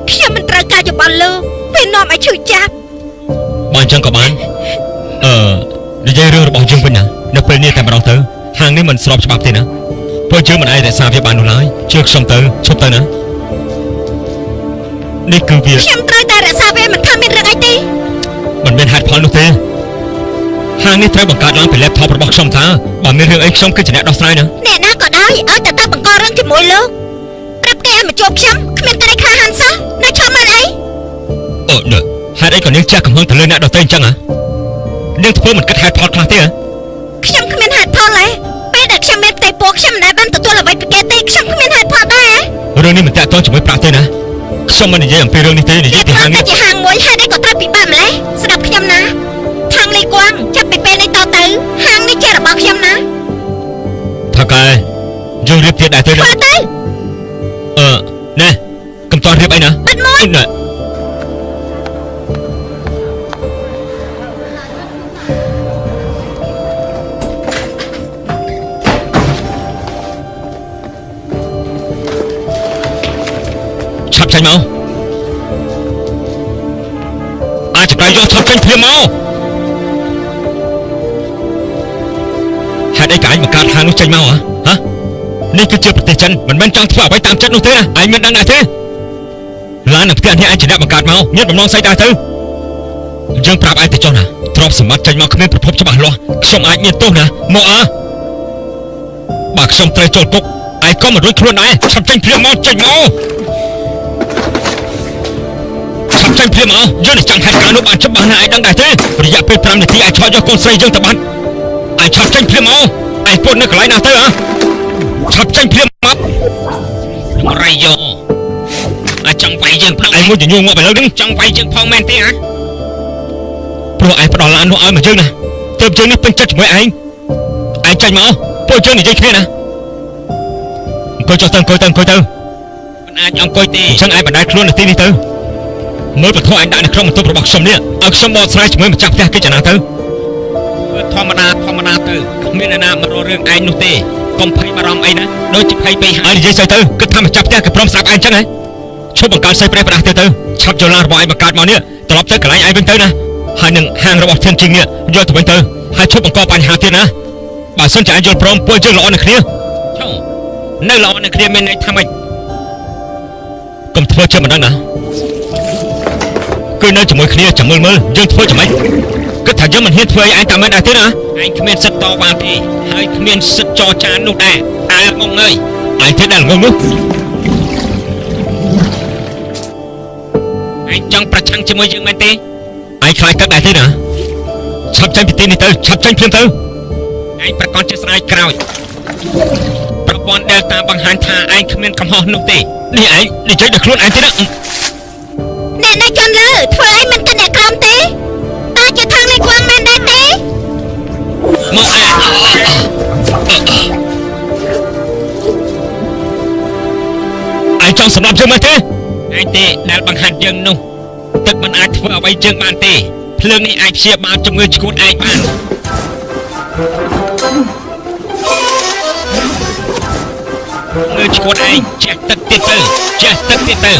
ខ្ញុំមិនត្រូវការយោបល់លោកវានាំឲ្យឈឺចាប់បើអញ្ចឹងក៏បាននិយាយរឿងរបស់យើងវិញណានៅពេលនេះតែម្ដងទៅហាងនេះមិនស្របច្បាប់ទេណាពួកយើងមិនអាចរក្សាវាបាននោះឡើយជឿខ្ញុំទៅឈប់ទៅណានេះគឺវាខ្ញុំត្រូវតែរក្សាវាមិនថាមានរឿងអីទេមិនមានហេតុផលនោះទេហាងនេះត្រូវបង្កើតឡើងពី laptop របស់ខ្ញុំថាបើមានរឿងអីខ្ញុំគឺជាអ្នកដោះស្រាយណាអ្នកណាក៏ដោយឲ្យតែបង្ករឿងជាមួយលោកប្រាប់គេឲ្យមកជួបខ្ញុំគ្មានក្តីក្លាហានសោះនៅឈប់មិនអីហេតុអីក៏នាងចាស់កំហឹងទៅលើអ្នកដទៃអញ្ចឹងហ៎នាងធ្វើមិនគិតហេតុផលខ្លះទេខ្ញុំគ្មានហេតុផលទេពេលដែលខ្ញុំមានផ្ទៃពោះខ្ញុំមិនដែលបានទទួលអ្វីពីគេទេខ្ញុំគ្មានហេតុផលដែររឿងនេះមិនតាក់ទងជាមួយប្រាក់ទេណាខ្ញុំមិននិយាយអំពីរឿងនេះទេនិយាយពីហាងនេះជាហាងមួយហើយនេះក៏ត្រូវពិបាកម្លេះស្ដាប់ខ្ញុំណាខាងលីគួងចាប់ពីពេលនេះតទៅហាងនេះជារបស់ខ្ញុំណាថាកែយើងរៀបទៀតដែរទេណាទៅណែកុំតរៀបអីណាបាត់មួយឆាប់ចេញមកអាចចក្រៃយកឆាប់ចេញភ្លាមមកហេតុអីក៏ឯងបង្កើតហាងនោះចេញមកហ៎នេះគឺជាប្រទេសចិនមិនមែនចង់ធ្វើអ្វីតាមចិត្តនោះទេណាឯងមិនដឹងដែរទេឡាននៅផ្ទះនេះឯងជាអ្នកបង្កើតមកមានបំណងស្អីដែរទៅយើងប្រាប់ឯងទៅចុះណាទ្រព្យសម្បត្តិចេញមកគ្មានប្រភពច្បាស់លាស់ខ្ញុំអាចមានទោសណាមកបើខ្ញុំត្រូវចូលគុកឯងក៏មិនរួចខ្លួនដែរឆាប់ចេញភ្លាមមកចេញមកចេញភ្លាមមកយើងនឹងចាំហេតុការណ៍នោះបានច្បាស់ណាស់ឯងដឹងដែរទេរយៈពេល5នាទីឯងឆ្លងយកកូនស្រីយើងទៅបាត់ឯងឆាប់ចេញភ្លាមមកឯងពុតនៅកន្លែងណាទៅឆាប់ចេញភ្លាមមករៃយោអាចចង់វាយយើងផងឯងមួយញញងមកឥឡូវនេះចង់វាយយើងផងមែនទេព្រោះឯងផ្ដល់ឡាននោះឲ្យមកយើងណា ទើបយើងនេះពេញចិត្តជាមួយឯងចាញ់មកពួកយើងនិយាយគ្នាណាអង្គុយចុះទៅអង្គុយទៅមិនអាចអង្គុយទេអញ្ចឹងឯងបណ្ដាលខ្លួននៅទីនេះទៅមើលពធឯងដាក់នៅក្នុងបន្ទប់របស់ខ្ញុំនេះឲ្យខ្ញុំបកស្រាយជាមួយម្ចាស់ផ្ទះគេចំណាទៅធម្មតាទៅគ្មានអ្នកណាមករករឿងឯងនោះទេកុំភ័យបារម្ភអីណាដូចជាភ័យពេកហើយនិយាយស្អីទៅគិតថាម្ចាស់ផ្ទះគេព្រមស្រាប់ឯងអញ្ចឹងហ៎ឈប់បង្កើតស្អីប្រេះប្រដាស់ទៅឆាប់ចូលឡានរបស់ឯងបង្កើតមកនេះត្រឡប់ទៅកន្លែងឯងវិញទៅណាហើយនឹងហាងរបស់ធានជីងនេះយកទៅវិញទៅហើយឈប់បង្កបញ្ហាទៀតណាបើសិនជាឯងយល់ព្រមពួកយើងល្អនឹងគ្នាចុះនៅល្អនឹងគ្នាមានន័យថាម៉េចកុំធ្វើជាមិនដឹងណាគឺនៅជាមួយគ្នាចាំមើលយើងធ្វើយ៉ាងម៉េចគិតថាយើងមិនហ៊ានធ្វើអីឯងតាមមិនដែរទេណាឯងគ្មានសិទ្ធិតវ៉ាទេហើយគ្មានសិទ្ធិចរចានោះដែរងងអើយឯងទេដែលងងនោះឯងចង់ប្រឆាំងជាមួយយើងមែនទេឯងខ្លាចទឹកដែរទេណាឆាប់ចេញពីទីនេះទៅឆាប់ចេញភ្លាមទៅឯងប្រកាសជាស្រាយក្រោយប្រព័ន្ធ Delta បង្ហាញថាឯងគ្មានកំហុសនោះទេនេះឯងនិយាយដល់ខ្លួនឯងទេណាអ្នកណាចន់លើធ្វើអីមិនគិតអ្នកក្រមទេតើជាທາງនេះគួងមែនដែរទេមកឯងចង់សម្លាប់យើងមែនទេឯងទេដែលបង្ហាត់យើងនោះទឹកមិនអាចធ្វើអ្វីយើងបានទេភ្លើងនេះអាចព្យាបាលជំងឺឆ្កួតឯងបានលើឆ្កួតឯងចេះទឹកទៀតទៅ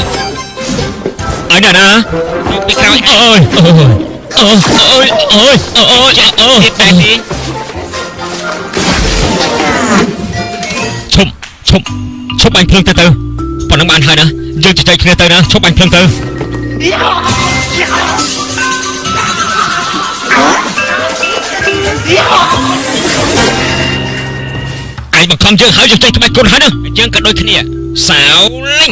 អញណាពីក្រោយអូយទៀតតែទីឈប់បាញ់ភ្លើងទៅប៉ុណ្ណឹងបានហើយណាយើងជជែកគ្នាទៅណាឈប់បាញ់ភ្លើងទៅឯងបង្ខំយើងហើយយើងចេះក្បាច់គុណហើយណាយើងក៏ដូចគ្នាសាវលិញ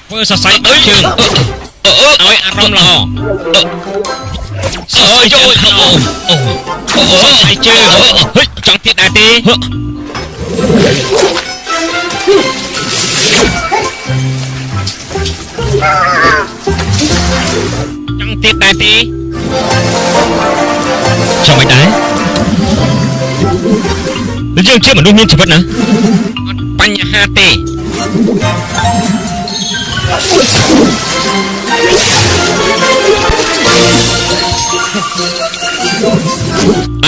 ធ្វើសរសៃដូចជើងឲ្យអារម្មណ៍ល្អយកសរសៃជើងចង់ទៀតដែរទេចង់ទៀតដែរទេចង់មិនដែរយើងជាមនុស្សមានជីវិតណាអត់បញ្ហាទេឯ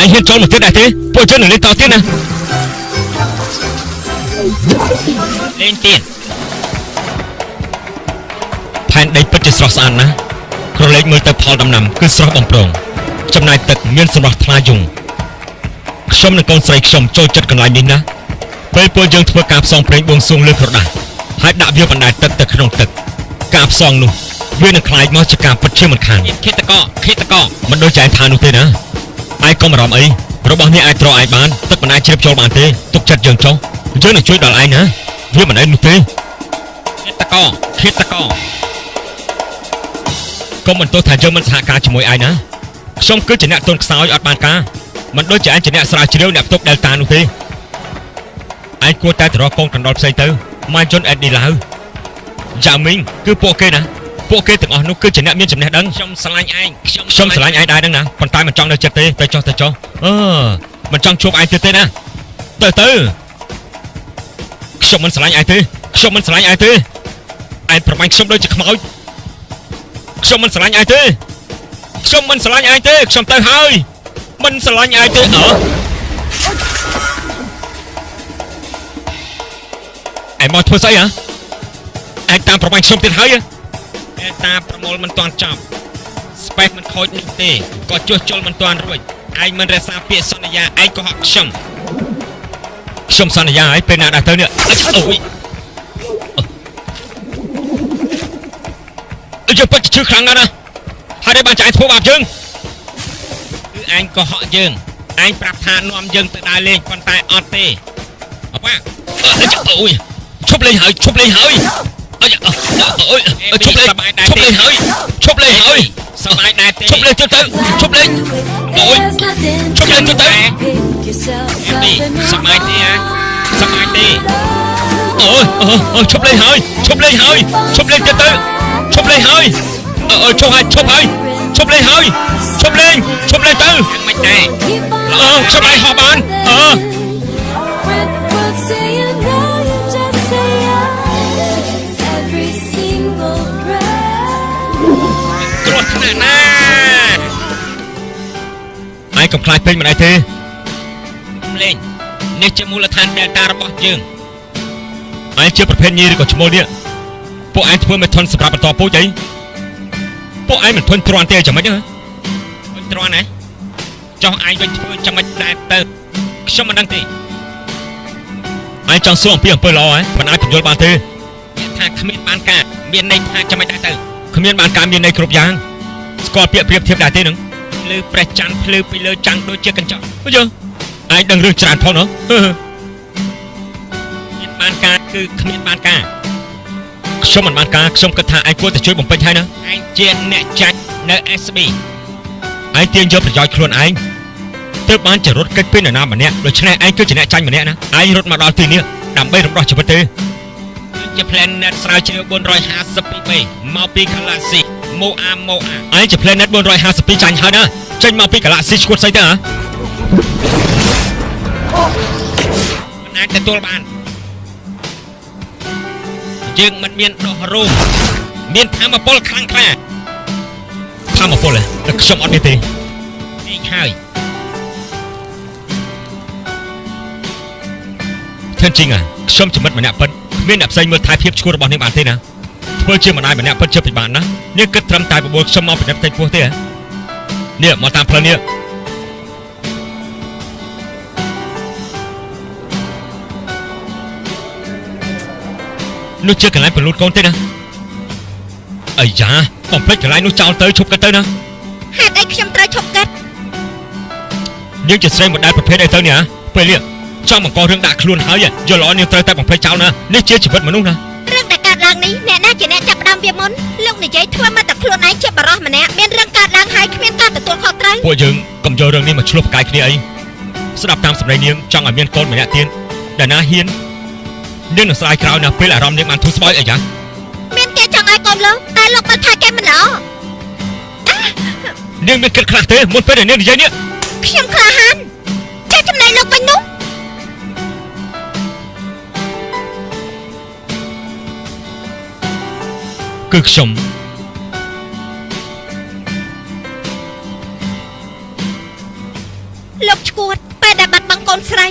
ងហ៊ានចូលមកទៀតដែរទេពួកយើងនឹងលេងតទៀតណាលេងទៀតផែនដីពិតជាស្រស់ស្អាតណាស់ក្រឡេកមើលទៅផលដំណាំគឺស្រស់បំព្រងចំណាយទឹកមានសម្រស់ថ្លាយងខ្ញុំនិងកូនស្រីខ្ញុំចូលចិត្តកន្លែងនេះណាពេលពួកយើងធ្វើការផ្សងព្រេងបួងសួងលើក្រដាសហើយដាក់វាបណ្ដែតទឹកទៅក្នុងទឹកការផ្សងនោះវានឹងคล้ายមកជាការពិតជាមិនខានឃាតកមិនដូចចែងថានោះទេណាឯងកុំអារម្មណ៍អីរបស់នេះអាចត្រឯងបានទឹកមិនអាចជ្រាបចូលបានទេទុកចិត្តយើងចុះយើងនឹងជួយដល់ឯងណាវាមិនអីនោះទេឃាតកកុំបន្ទោសថាយើងមិនសហការជាមួយឯងណាខ្ញុំគឺជាអ្នកទន់ខ្សោយអត់បានការមិនដូចជាឯងជាអ្នកស្រាវជ្រាវអ្នកផ្ទុក Delta នោះទេឯងគួរតែទៅរកកូនកណ្ដុរផ្សេងទៅម៉ាយជុនអេឌីឡាវយ៉ាមីងគឺពួកគេណាពួកគេទាំងអស់នោះគឺជាអ្នកមានចំណេះដឹងខ្ញុំស្រឡាញ់ឯងខ្ញុំស្រឡាញ់ឯងដែរហ្នឹងណាប៉ុន្តែមិនចង់នៅចិត្តទេទៅចុះមិនចង់ជួបឯងទៀតទេណាទៅខ្ញុំមិនស្រឡាញ់ឯងទេឯងប្រមាញ់ខ្ញុំដូចជាខ្មោចខ្ញុំមិនស្រឡាញ់ឯងទេខ្ញុំទៅហើយមិនស្រឡាញ់ឯងទេឯងមកធ្វើស្អីហ៎ឯងតាមប្រមាញ់ខ្ញុំទៀតហើយតាប្រមូលមិនទាន់ចប់ Space មិនខូចនោះទេក៏ជួសជុលមិនទាន់រួចឯងមិនរក្សាពាក្យសន្យាឯងក៏ហក់ខ្ញុំសន្យាឲ្យពេលណាដល់ទៅនេះយើងពិតជាឈឺខ្លាំងណាស់ណាហើយដែលបានចែកធ្វើបាបយើងគឺឯងក៏ហក់យើងឯងប្រាប់ថានាំយើងទៅដើរលេងប៉ុន្តែអត់ទេអប៉ាឈប់លេងហើយឈប់លេងហើយឈប់លេងហើយសប្បាយដែរទេឈប់លេងទៅឈប់លេងទៅ đi sắp mai đi à sắp mai đi chụp lên hơi chụp lên hơi chụp lên từ từ chụp lên hơi chụp hơi chụp lên hơi chụp lên từ mày này sắp mai họ bán Cột nè nè ai cầm khai pin mà này thế lênนี่จะมูลฐานเดลต้าរបស់យើងឯងជាប្រភេទញីឬក៏ឈ្មោះនេះពួកឯងធ្វើមិនធន់សម្រាប់បន្តពូជអីពួកឯងមិនធន់ទ្រាំទេចាំមិនហ៎មិនទ្រាំណាចុះឯងវិញធ្វើចាំមិនដែរទៅខ្ញុំមិនដឹងទេឯងចង់សួរអំពីអំពើល្អហ៎មិនអាចពន្យល់បានទេថាគ្មានបានការមានន័យថាចាំមិនដែរទៅគ្មានបានការមានន័យគ្រប់យ៉ាងស្គាល់ពាក្យប្រៀបធៀបដែរទេនឹងលើព្រះច័ន្ទភ្លឺពីលើចាំងដូចជាកញ្ចក់អញ្ចឹងឯងដឹងរឿងច្រើនផងនោះមានបានការគឺគ្មានបានការខ្ញុំមិនបានការខ្ញុំគិតថាឯងគួរតែជួយបំពេញហើយណាឯងជាអ្នកចាច់នៅ SB ឯងទាញយកប្រយោជន៍ខ្លួនឯងទើបបានចរត់កិច្ចពីនរណាម្នាក់ដូច្នេះឯងគឺជាអ្នកចាញ់ម្នាក់ណាឯងរត់មកដល់ទីនេះដើម្បីរំដោះជីវិតទេជា Planet ស្រាវជ្រាវ452B មកពី Galaxy Moa ឯងជា Planet 452ចាញ់ហើយណាចេញមកពី Galaxy ឈួតស្អីទៅហ៎មិនអាចទទួលបានយើងមិនមានដោះរោមមានធម្មពលខ្លាំងក្លាធម្មពលតែខ្ញុំអត់មានទេនេះហើយធិនជីងខ្ញុំជាមិត្តម្នាក់ពិតគ្មានអ្នកផ្សេងមើលថែភាពឈ្មោះរបស់នាងបានទេណាធ្វើជាម្ដាយម្នាក់ពិតជាពិបាកណាស់នាងគិតត្រឹមតែបបួលខ្ញុំមកពីអ្នកផ្ទៃពោះទេនេះមកតាមផ្លូវនេះនោះជាកន្លែងពលូតកូនទេណាអាយ៉ាបំភ្លេចកន្លែងនោះចោលទៅឈប់កិតទៅណាហេតុអីខ្ញុំត្រូវឈប់កិតនាងជាស្រីមួយដែលប្រភេទអីទៅនេះពេលនេះចង់បង្ករឿងដាក់ខ្លួនហើយយល់ល្អនាងត្រូវតែបំភ្លេចចោលណានេះជាជីវិតមនុស្សណារឿងដែលកើតឡើងនេះអ្នកណាជាអ្នកចាប់ផ្ដើមវាមុនលោកនិយាយធ្វើមកតែខ្លួនឯងជាបរិះម្នាក់មានរឿងកើតឡើងហើយគ្មានការទទួលខុសត្រូវពួកយើងកុំយករឿងនេះមកឆ្លោះប្រកែកគ្នាអីស្ដាប់តាមសម្ដីនាងចង់ឲ្យមានកូនម្នាក់ទៀតដែលណាហ៊ាននាងនឹងស្ដាយក្រោយណាពេលអារម្មណ៍នាងបានធូរស្បើយអីយ៉ាងមានគេចង់ឲ្យកូនលោកតែលោកមិនថាគេមិនល្អនាងមានគិតខ្លះទេមុនពេលដែលនាងនិយាយនេះខ្ញុំក្លាហានចេះចំណេញលោកវិញនោះគឺខ្ញុំលោកឈួតពេលដែលបាត់បង់កូនស្រី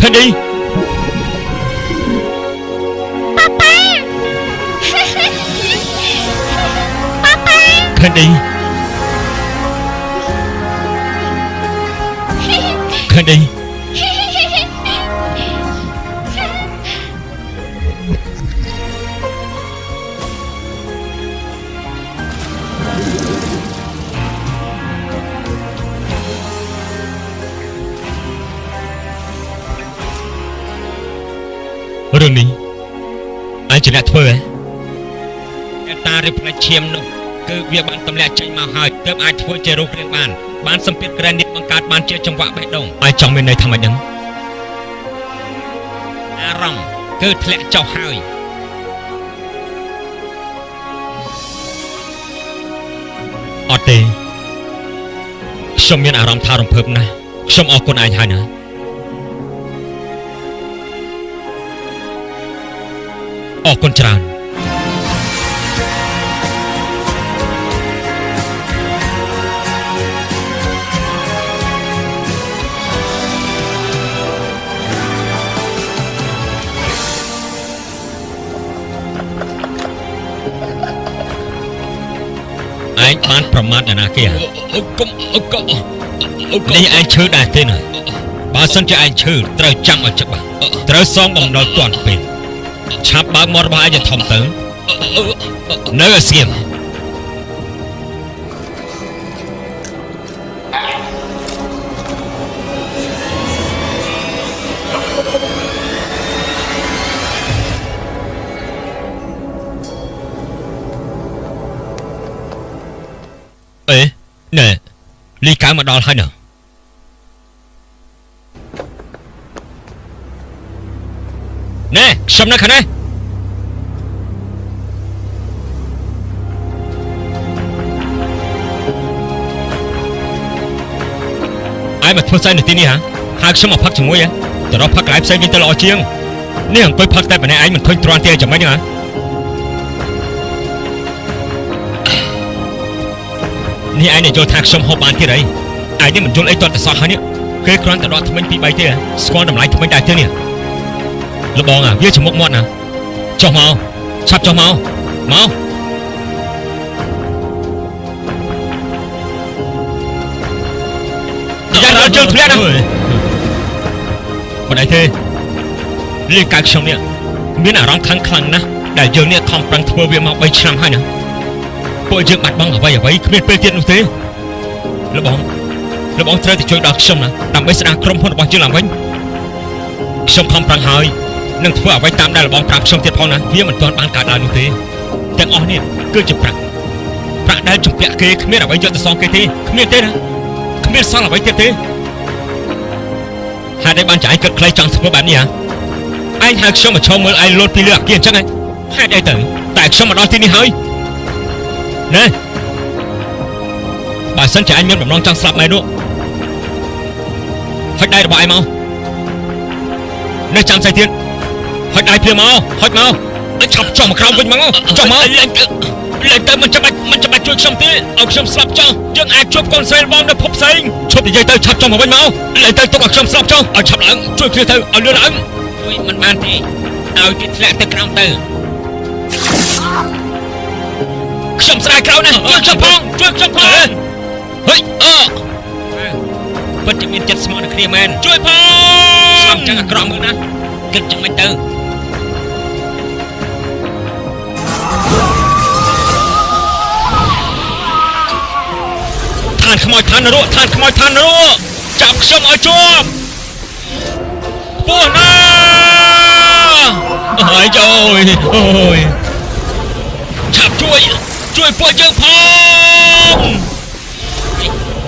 Candy Papa Papa Candy ឃើញអីរឿងនេះអញជាអ្នកធ្វើហ៎តារិបផ្នែកឈាមនោះគឺវាបានទម្លាក់ចេញមកហើយទើបអាចធ្វើជារូបរាងបានសម្ពាធក្រែននេះបង្កើតបានជាចង្វាក់បេះដូងហើយចង់មានន័យថាម៉េចហ្នឹងអារម្មណ៍គឺធ្លាក់ចុះហើយអត់ទេខ្ញុំមានអារម្មណ៍ថារំភើបណាស់ខ្ញុំអរគុណឯងហើយណាអរគុណច្រើនឯងបានប្រមាថអាណាគេកុំនេះឯងឈឺដែរទេណាបើសិនជាឯងឈឺត្រូវចាំឲ្យច្បាស់ត្រូវសងបំណុលទាន់ពេលឆាប់បើកមាត់របស់ឯងឲ្យធំទៅនៅឲ្យស្ងៀមអេណែលីកៅមកដល់ហើយណាណែខ្ញុំនៅខាងនេះឯងមកធ្វើស្អីនៅទីនេះហៅខ្ញុំមកផឹកជាមួយទៅរកផឹកកន្លែងផ្សេងវិញទៅល្អជាងនេះអង្គុយផឹកតែម្នាក់ឯងមិនឃើញទ្រាំទេចាំម៉េចនេះឯងយល់ថាខ្ញុំហូបបានទៀតអីឯងនេះមិនយល់អីទាត់តែសោះហើយនេះគេគ្រាន់តែដកថ្មិញពី3ទេស្គាល់តម្លៃថ្មិញដែរទេនេះលបងវាច្មុកមាត់ណាចុះមកឆាប់ចុះមកយ៉ារត់ជើងធ្លាក់ណាមិនអីទេលីកៅខ្ញុំនេះមានអារម្មណ៍ខ្លាំងណាស់ដែលយើងនេះខំប្រឹងធ្វើវាមក3ឆ្នាំហើយណាពួកយើងបាត់បង់អ្វីគ្មានពេលទៀតនោះទេលបងត្រូវតែជួយដល់ខ្ញុំណាដើម្បីស្ដារក្រុមហ៊ុនរបស់យើងឡើងវិញខ្ញុំខំប្រឹងហើយនឹងធ្វើអ្វីតាមដែលលបងប្រាប់ខ្ញុំទៀតផងណាវាមិនទាន់បានកើតឡើងនោះទេទាំងអស់នេះគឺជាប្រាក់ដែលជំពាក់គេគ្មានអ្វីយកទៅសងគេទេគ្មានទេណាគ្មានសល់អ្វីទៀតទេហេតុអីបានចាយគិតខ្លីចង់ធ្វើបែបនេះឯងហៅខ្ញុំមកឈរមើលឯងលោតពីលើអាគារអញ្ចឹងហេតុអីទៅតែខ្ញុំមកដល់ទីនេះហើយណែបើសិនជាឯងមានបំណងចង់ស្លាប់ម៉ែនោះហុចដៃរបស់ឯងមកនៅចាំស្អីទៀតហុចដៃភ្លាមមកហុចមកឆាប់ចុះមកក្រោមវិញមកចុះមកលេងទៅមិនចាំបាច់ជួយខ្ញុំទេឲ្យខ្ញុំស្លាប់ចុះយើងអាចជួបកូនស្រីរបស់នៅភពផ្សេងឈប់និយាយទៅឆាប់ចុះមកវិញមកលេងទៅទុកឲ្យខ្ញុំស្លាប់ចុះឲ្យឆាប់ឡើងជួយគ្នាទៅឲ្យលឿនឡើងជួយមិនបានទេឲ្យទីធ្លាក់ទៅក្រោមទៅខ្ញុំស្ដាយក្រោយណាជួយខ្ញុំផងហេពិតជាមានចិត្តស្មោះនឹងគ្នាមែនជួយផងស្លាប់ចឹងអាក្រក់មើលណាគិតចឹងមិនទៅឋានខ្មោចឋាននរកចាប់ខ្ញុំឲ្យជាប់ពោះណាអើយអូយឆាប់ជួយពួកយើងផង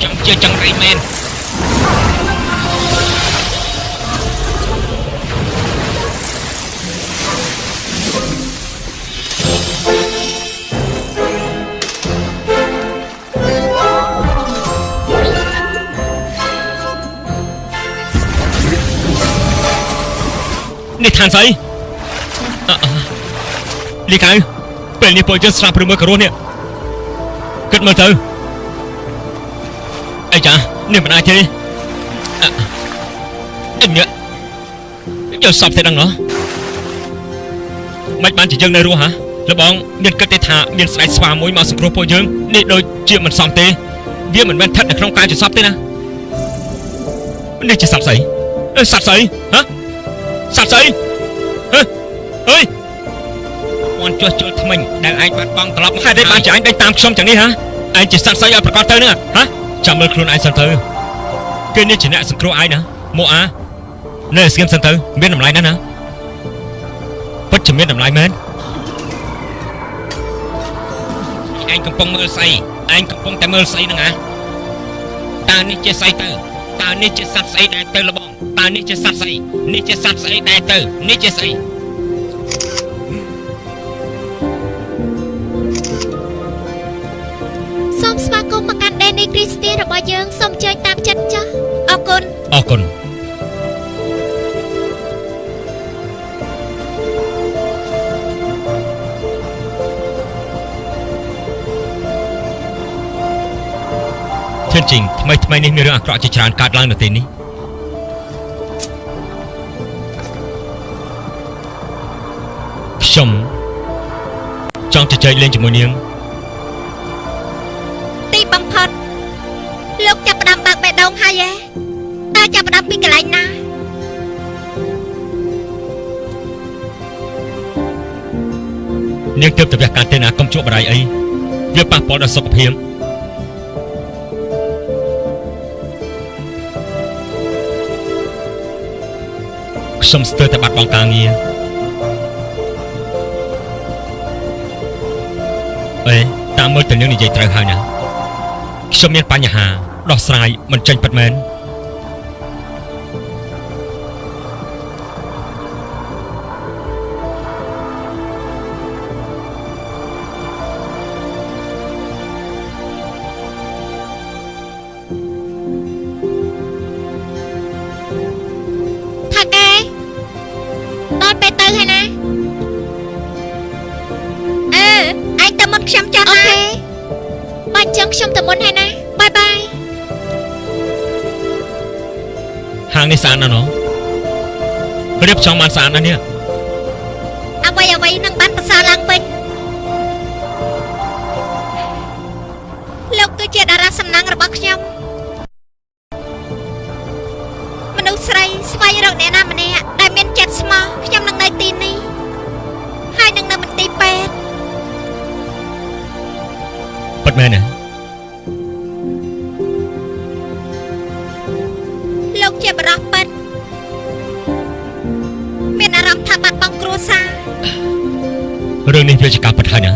ចង់ជាចង្រៃមែននេះឋានស្អីលីកៅពេលនេះពួកយើងស្លាប់ឬមើលក៏រស់នេះគិតមើលទៅអីចានេះមិនអាចទេនេះយកសពទេដឹងណោះមិនបានជាយើងនៅរស់លបងមានគិតទេថាមានស្ដេចស្វាមួយមកសង្គ្រោះពួកយើងនេះដូចជាមិនសមទេវាមិនមែនស្ថិតនៅក្នុងការជាសពទេណា នេះជាសត្វស្អីសត្វស្អីហ៎សត្វស្អីហ៎អើយអន់ចុះជុលថ្មិញដែលឯងបាត់បង់ត្រឡប់មកហេតុអីបានជាឯងដេញតាមខ្ញុំចឹងនេះហ៎ឯងជាសត្វស្អីឲ្យប្រកាសទៅហ្នឹងហ៎ចាំមើលខ្លួនឯងសិនទៅគេនេះជាអ្នកសង្គ្រោះឯងណាមកអានៅស្ងៀមសិនទៅមានតម្លៃណាស់ណាពិតជាមានតម្លៃមែនឯងកំពុងមើលស្អីឯងកំពុងតែមើលស្អីហ្នឹងហ៎តើនេះជាស្អីទៅតើនេះជាសត្វស្អីដែលទៅលបងតើនេះជាសត្វស្អីនេះជាសត្វស្អីដែលទៅនេះជាស្អីសូមស្វាគមន៍មកកាន់ Danny Christian របស់យើងសូមអញ្ជើញតាមចិត្តចាស់អរគុណអរគុណជាងថ្មីនេះមានរឿងអាក្រក់ជាច្រើនកើតឡើងនៅទីនេះខ្ញុំចង់ជជែកលេងជាមួយនាងទីបំផុតលោកចាប់ផ្ដើមបើកបេះដូងហើយតើចាប់ផ្ដើមពីកន្លែងណានាងទើបទៅវះកាត់ទេណាកុំជក់បរិយអីវាប៉ះពាល់ដល់សុខភាពខ្ញុំស្ទើរតែបាត់បង់ការងារតាមមើលទៅនាងនិយាយត្រូវហើយណាខ្ញុំមានបញ្ហាដោះស្រាយមិនចេញពិតមែននេះស្អាតណាស់ណោះរៀបចំបានស្អាតណាស់នេះអ្វីនឹងបានប្រសើរឡើងវិញលោកគឺជាតារាសំណាងរបស់ខ្ញុំមនុស្សស្រីស្វែងរកអ្នកណាម្នាក់ដែលមានចិត្តស្មោះខ្ញុំនឹងនៅទីនេះហើយនឹងនៅមន្ទីរពេទ្យពិតមែនទេលោកជាបរិសុទ្ធពិតមានអារម្មណ៍ថាបាត់បង់គ្រួសាររឿងនេះវាជាការពិតហើយណា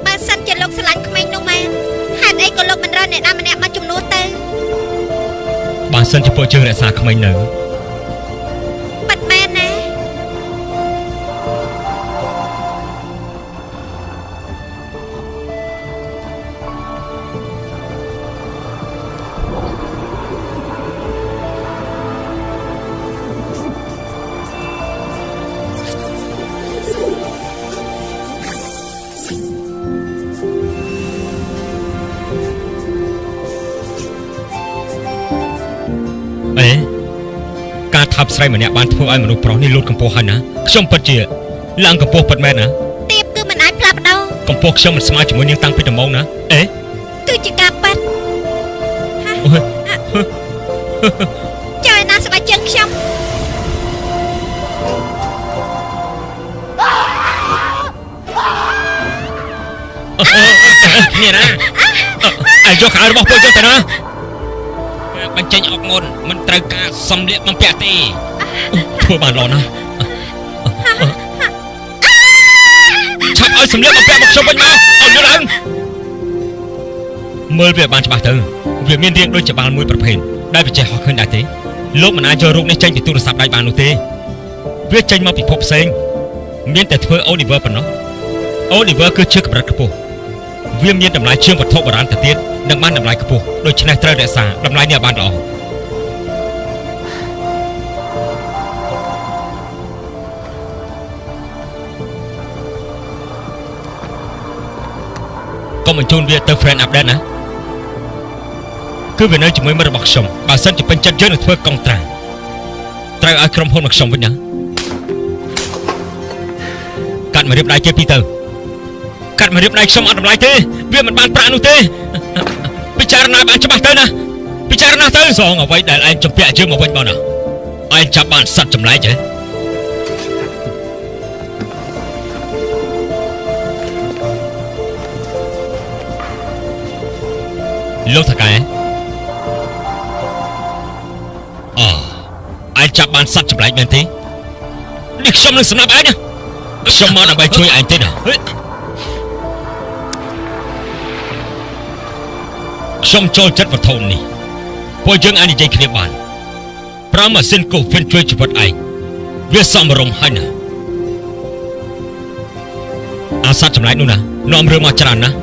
បើសិនជាលោកស្រឡាញ់ក្មេងនោះមែនហេតុអីក៏លោកមិនរើអ្នកណាម្នាក់មកជំនួសទៅបើសិនជាពួកយើងរក្សាក្មេងនៅពិតមែនណាថាប់ស្រីម្នាក់បានធ្វើឲ្យមនុស្សប្រុសនេះលូតកម្ពស់ហើយណាខ្ញុំពិតជាឡើងកម្ពស់ពិតមែនណាទៀបគឺមិនអាចផ្លាស់ប្ដូរកម្ពស់ខ្ញុំមិនស្មើជាមួយនាងតាំងពីដំបូងណាគឺជាការប៉ັດចើណាស្បែកជើងខ្ញុំនេះណាអាយយកខោរបស់ពួកយើងទៅណាបញ្ចេញអុកមុនមិនត្រូវការសម្លៀកបំពាក់ទេធ្វើបានល្អណាស់ឆាប់ឲ្យសម្លៀកបំពាក់មកខ្ញុំវិញមកឲ្យយល់ឡើងមើលវាបានច្បាស់ទៅវាមានរាងដូចច្បាលមួយប្រភេទដែលវាចេះហោះឃើញដែរទេលោកមិនអាចយករូបនេះចេញពីទូរស័ព្ទដៃបាននោះទេវាចេញមកពីភពផ្សេងមានតែធ្វើ Oliver ប៉ុណ្ណោះ Oliver គឺជាកម្រិតខ្ពស់វាមានតម្លៃជាងវត្ថុបុរាណទៅទៀតនិងបានតម្លៃខ្ពស់ដូច្នេះត្រូវរក្សាតម្លៃនេះឲ្យបានល្អកុំបញ្ជូនវាទៅ friend update ណាគឺវានៅជាមួយមិត្តរបស់ខ្ញុំបើសិនជាពេញចិត្តយើងនឹងធ្វើកុងត្រាត្រូវឲ្យក្រុមហ៊ុនមកខ្ញុំវិញណាកាត់មករៀបដៃគេពីទៅកាត់មករៀបដៃខ្ញុំអត់តម្លៃទេវាមិនបានប្រាក់នោះទេពិចារណាបានច្បាស់ទៅណាពិ ពិចារណាទៅសងអ្វីដែលឯងជំពាក់យើងមកវិញបងណាឯងចាប់បានសត្វចម្លែកហ៎លោកថាកែឯងចាប់បានសត្វចម្លែកមែនទេនេះខ្ញុំនឹងស្នាប់ឯងណាខ្ញុំមកដើម្បីជួយឯងទេណាខ្ញុំចូលចិត្តវត្ថុនេះពួកយើងអាចនិយាយគ្នាបានប្រើម៉ាស៊ីនកូហ្វិនជួយជីវិតឯងវាសមរម្យហើយណាអាសត្វចម្លែកនោះណានាំរឿងមកច្រើនណាស់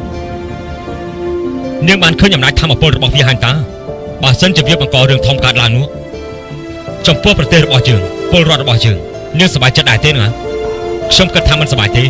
នាងបានឃើញអំណាចធម៌ពលរបស់វាហើយតាបើសិនជាវាបង្ករឿងធំកើតឡើងនោះចំពោះប្រទេសរបស់យើងពលរដ្ឋរបស់យើងនាងសប្បាយចិត្តដែរទេណាខ្ញុំគិតថាមិនសប្បាយទេ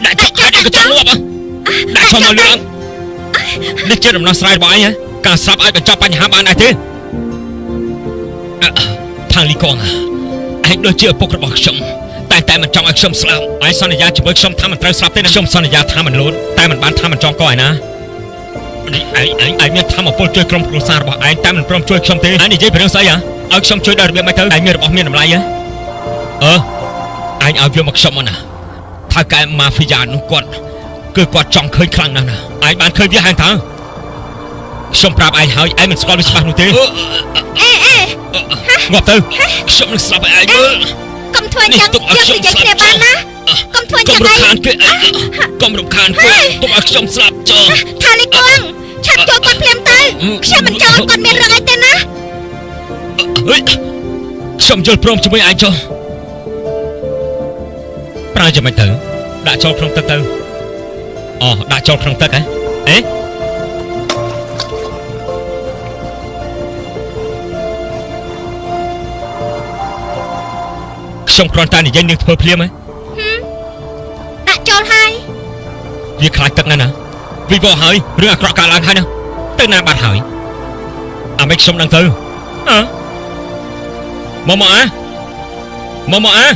ដាក់ចុកខាត់កញ្ចក់លួបដាក់ខ្ញុំមកលឿងនេះជាដំណោះស្រាយរបស់ឯងហ៎ការស្រាប់អាចបញ្ចប់បញ្ហាបានដែរទេថាងលីកងឯងដូចជាឪពុករបស់ខ្ញុំតែមិនចង់ឲ្យខ្ញុំស្លាប់ឯងសន្យាជាមួយខ្ញុំថាមិនត្រូវស្លាប់ទេណាខ្ញុំសន្យាថាមិនលូនតែមិនបានថាមិនចង់កឯណាឯងមានធម៌ពលជួយក្រុមគ្រួសាររបស់ឯងតែមិនព្រមជួយខ្ញុំទេឯងនិយាយពីរឿងស្អីហ៎ឲ្យខ្ញុំជួយដល់របៀបម៉េចទៅឯងមានរបស់មានតម្លៃហ៎ឯងឲ្យវាមកខ្ញុំមកណាថៅកែម៉ាហ្វីយ៉ានោះគាត់ចង់ឃើញខ្លាំងណាស់ណាឯងបានឃើញវាហើយតើខ្ញុំប្រាប់ឯងហើយឯងមិនស្គាល់វាច្បាស់នោះទេងាប់ទៅខ្ញុំនឹងស្លាប់ឯងមើលកុំធ្វើអញ្ចឹងយើងនិយាយគ្នាបានណាកុំធ្វើអញ្ចឹងឯងកុំរំខានគេទុកឲ្យខ្ញុំស្លាប់ចុះថាលីកងឆាប់ចូលគាត់ភ្លាមទៅខ្ញុំមិនចង់គាត់មានរឿងអីទេណាខ្ញុំយល់ព្រមជាមួយឯងចុះប្រើយ៉ាងម៉េចទៅដាក់ចូលក្នុងទឹកទៅដាក់ចូលក្នុងទឹកហ៎ខ្ញុំគ្រាន់តែនិយាយនឹងធ្វើភ្លាមហ៎ដាក់ចូលហើយវាខ្លាចទឹកណាស់ណាវិវោហើយរឿងអាក្រក់កើតឡើងហើយណាទៅណាបាត់ហើយអាមិនខ្ញុំនឹងទៅមកអា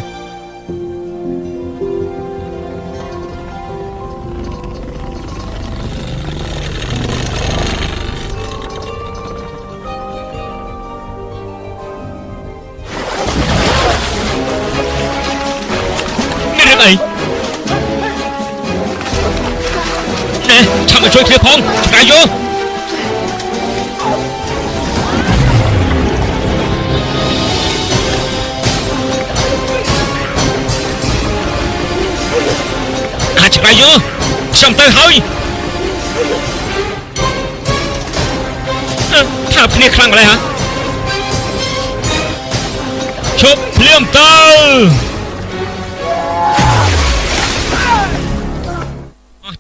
ឆាប់មកជួយគ្នាផងឆ្កែយោអាចឆ្កែយោខ្ញុំទៅហើយថាគ្នាខ្លាំងម្ល៉េះហ៎ឈប់ភ្លាមទៅ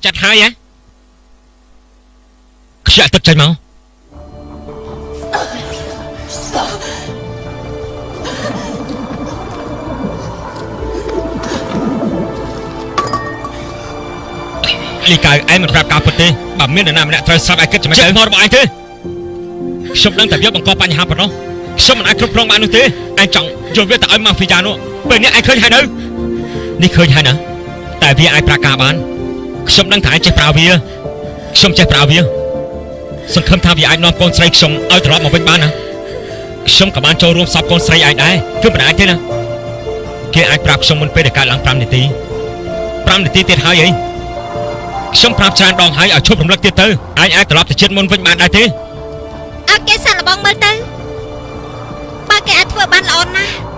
ចាត់ហើយហ៎ខ្ជាក់ទឹកចេញមកលីកៅឯងមិនប្រាប់ការពិតទេបើមាននរណាម្នាក់ត្រូវស្លាប់ឯងគិតចាំមិនទៅមករបស់ឯងទេខ្ញុំដឹងតែវាបង្កបញ្ហាប៉ុណ្ណោះខ្ញុំមិនអាចគ្រប់គ្រងបាននោះទេឯងចង់យកវាទៅឲ្យម៉ាហ្វីយ៉ានោះពេលនេះឯងឃើញហើយនៅនេះឃើញហើយណាតែវាអាចប្រាការបានខ្ញុំដឹងថាឯងចេះប្រើវាខ្ញុំចេះប្រើវាសង្ឃឹមថាវាអាចនាំកូនស្រីខ្ញុំឲ្យត្រឡប់មកវិញបានណាខ្ញុំក៏បានចូលរួមសពកូនស្រីឯងដែរគឺមិនអាចទេណាគេអាចប្រាប់ខ្ញុំមុនពេលដែលកើតឡើង5នាទីទៀតហើយអីខ្ញុំប្រាប់ច្រើនដងហើយឲ្យឈប់រំលឹកទៀតទៅឯងអាចត្រឡប់ទៅជាតិមុនវិញបានដែរទេអើគេសាក់លបងមើលទៅបើគេអាចធ្វើបានល្អណាស់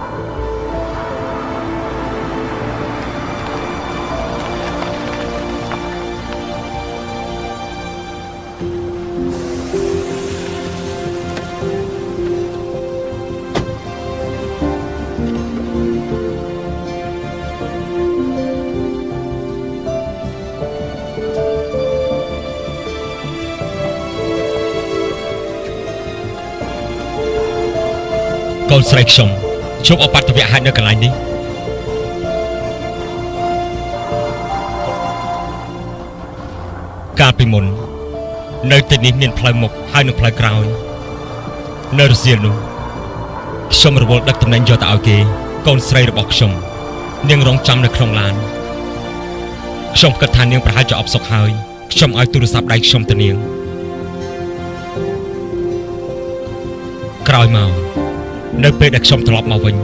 កូនស្រីខ្ញុំជួបអបតវៈហើយនៅកន្លែងនេះ លពីមុននៅទីនេះមានផ្លូវមុខហើយនឹងផ្លូវក្រោយនៅរសៀលនោះខ្ញុំរវល់ដឹកតំណែងយកទៅឲ្យគេកូនស្រីរបស់ខ្ញុំនាងរងចាំនៅក្នុងឡានខ្ញុំគិតថានាងប្រហែលជាអបសុខហើយខ្ញុំឲ្យទូរស័ព្ទដៃខ្ញុំទៅនាងក្រោយមកនៅពេលដែលខ្ញុំត្រឡប់មកវិញ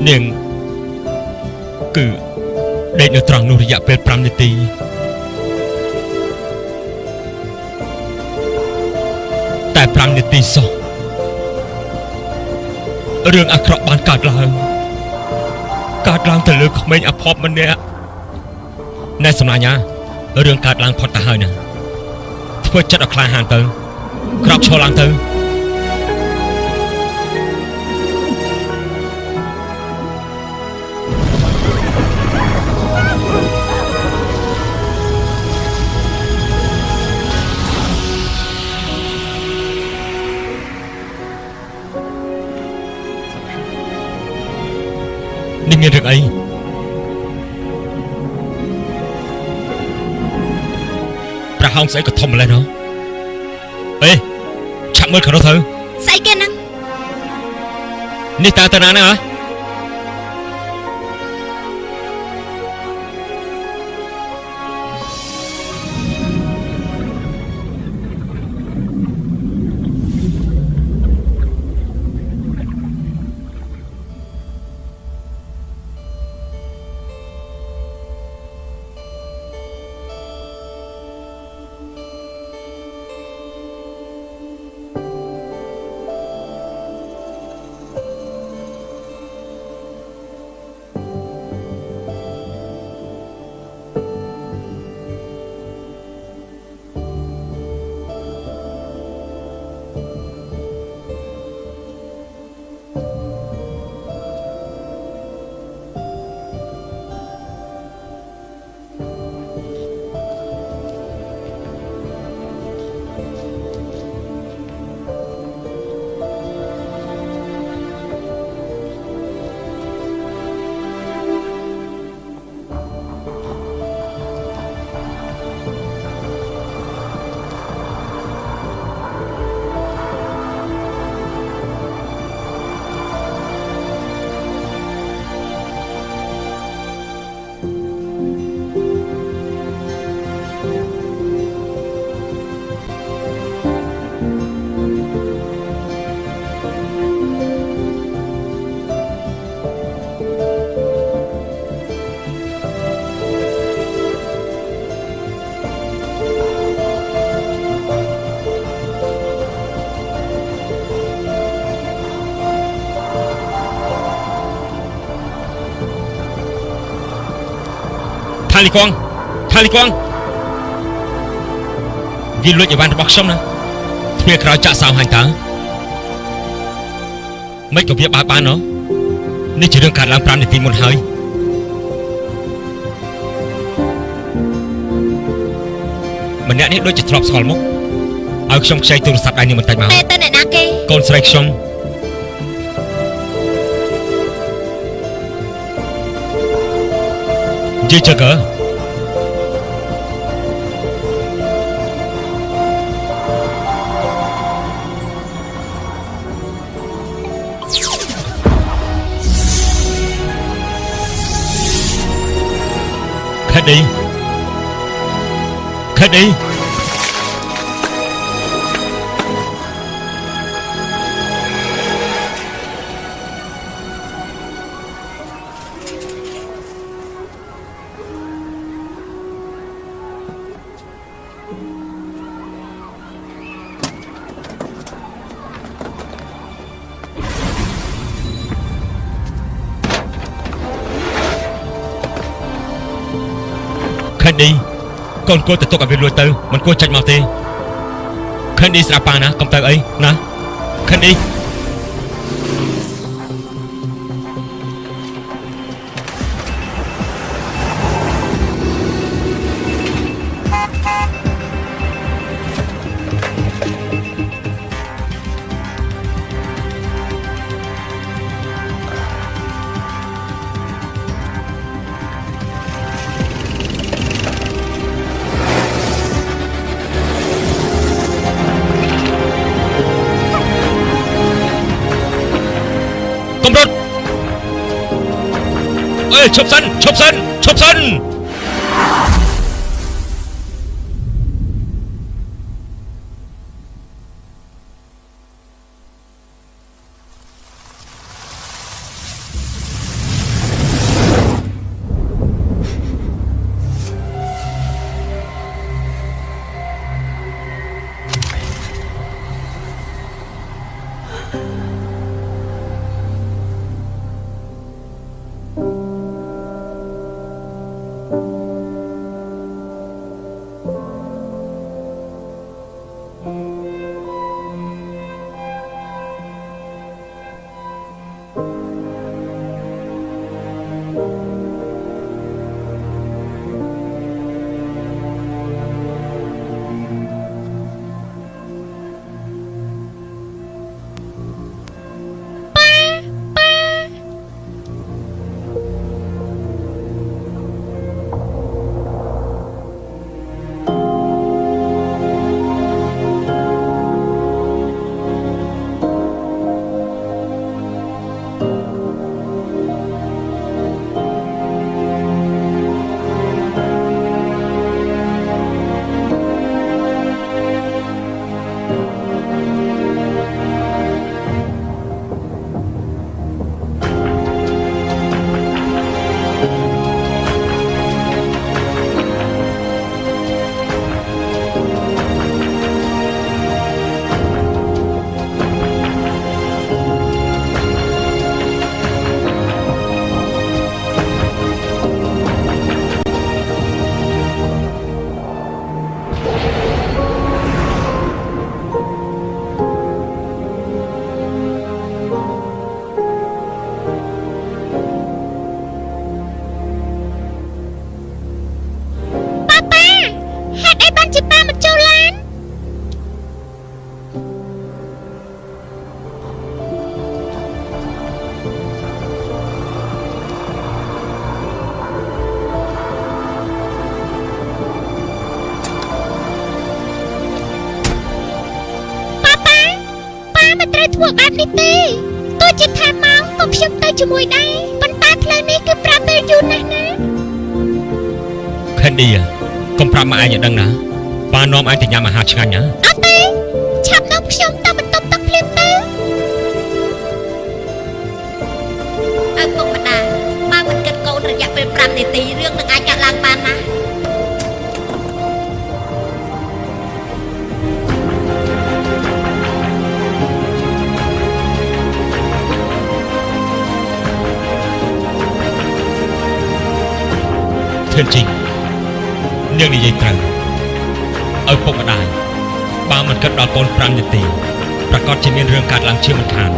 នាងគឺដេកនៅត្រង់នោះរយៈពេល5នាទីតែ5នាទីសោះរឿងអាក្រក់បានកើតឡើងទៅលើក្មេងអភ័ព្វម្នាក់ណែសម្លាញ់រឿងកើតឡើងផុតទៅហើយណាធ្វើចិត្តឲ្យក្លាហានទៅក្រោកឈរឡើងទៅនេះមានរឿងអីប្រហោងស្អីក៏ធំម្ល៉េះណោះអេឆាប់មើលខាងនោះទៅស្អីគេហ្នឹងនេះតើទៅណាហ្នឹងហ៎ថាលីគងវាលួចអីវ៉ាន់របស់ខ្ញុំណាទ្វារក្រោយចាក់សោហាញ់តើមិនក៏វាបើកបានណោះនេះជារឿងកើតឡើង5នាទីមុនហើយម្នាក់នេះដូចជាធ្លាប់ស្គាល់មុខឲ្យខ្ញុំខ្ចីទូរស័ព្ទដៃនេះបន្តិចមកតែអ្នកណាគេកូនស្រីខ្ញុំយីចកខេឌីកូនគួរទៅទុកឲ្យវាលួចទៅមិនគួរចាច់មកទេខេឌីស្រាប់ប៉ាណាកុំទៅអីណាខេឌី កំរត់អេឈប់សិនឈប់សិនឈប់សិនធ្វើបែបនេះទេទោះជាថាម៉ោងក៏ខ្ញុំទៅជាមួយដែរប៉ុន្តែផ្លូវនេះគឺប្រាប់ពេលយូរណាស់ណា Candy កុំប្រាប់មកឯងឲ្យដឹងណាប៉ានាំឯងទៅញ៉ាំអាហារឆ្ងាញ់ណាអត់ទេឆាប់នាំខ្ញុំទៅបន្ទប់ទឹកភ្លាមទៅឪពុកម្ដាយបើមិនគិតកូនរយៈពេល5នាទីរឿងនឹងអាចកាត់ឡើងបានណាធឿនជីងនាងនិយាយត្រូវឪពុកម្ដាយបើមិនគិតដល់កូន5នាទីប្រកាសជាមានរឿងកើតឡើងជាមិនខាន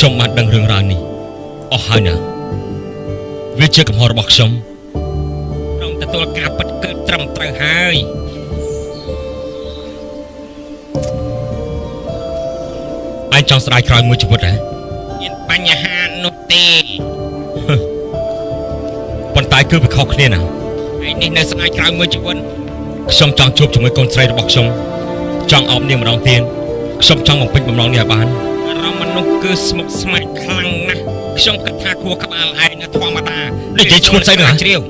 ខ្ញុំបានដឹងរឿងរ៉ាវនេះអស់ហើយណាវាជាកំហុសរបស់ខ្ញុំខ្ញុំទទួលការពិតគឺត្រឹមត្រូវហើយឯងចង់ស្ដាយក្រោយមួយជីវិតហ៎មានបញ្ហានោះទេប៉ុន្តែគឺវាខុសគ្នាណាឯនេះនៅស្ដាយក្រោយមួយជីវិតខ្ញុំចង់ជួបជាមួយកូនស្រីរបស់ខ្ញុំចង់អោបនាងម្ដងទៀតខ្ញុំចង់បំពេញបំណងនេះឲ្យបាននោះគឺស្មុគស្មាញខ្លាំងណាស់ខ្ញុំគិតថាខួរក្បាលឯងធម្មតានិយាយឈួតស្អីណាជ្រាវ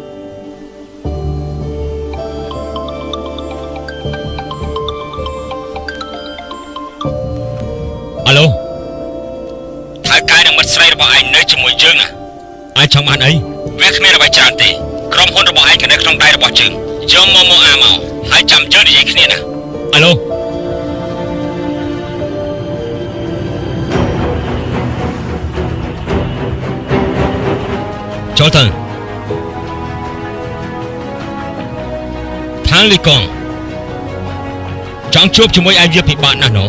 អាឡូថៅកែនឹងមិត្តស្រីរបស់ឯងនៅជាមួយយើងណាឯងចង់បានអីវាគ្មានអ្វីច្រើនទេក្រុមហ៊ុនរបស់ឯងក៏នៅក្នុងដៃរបស់យើងយកមកអាមកហើយចាំយើងនិយាយគ្នាណាអាឡូចូលទៅ ផាងលីកងចង់ជួបជាមួយឯងវាពិបាកណាស់ណូ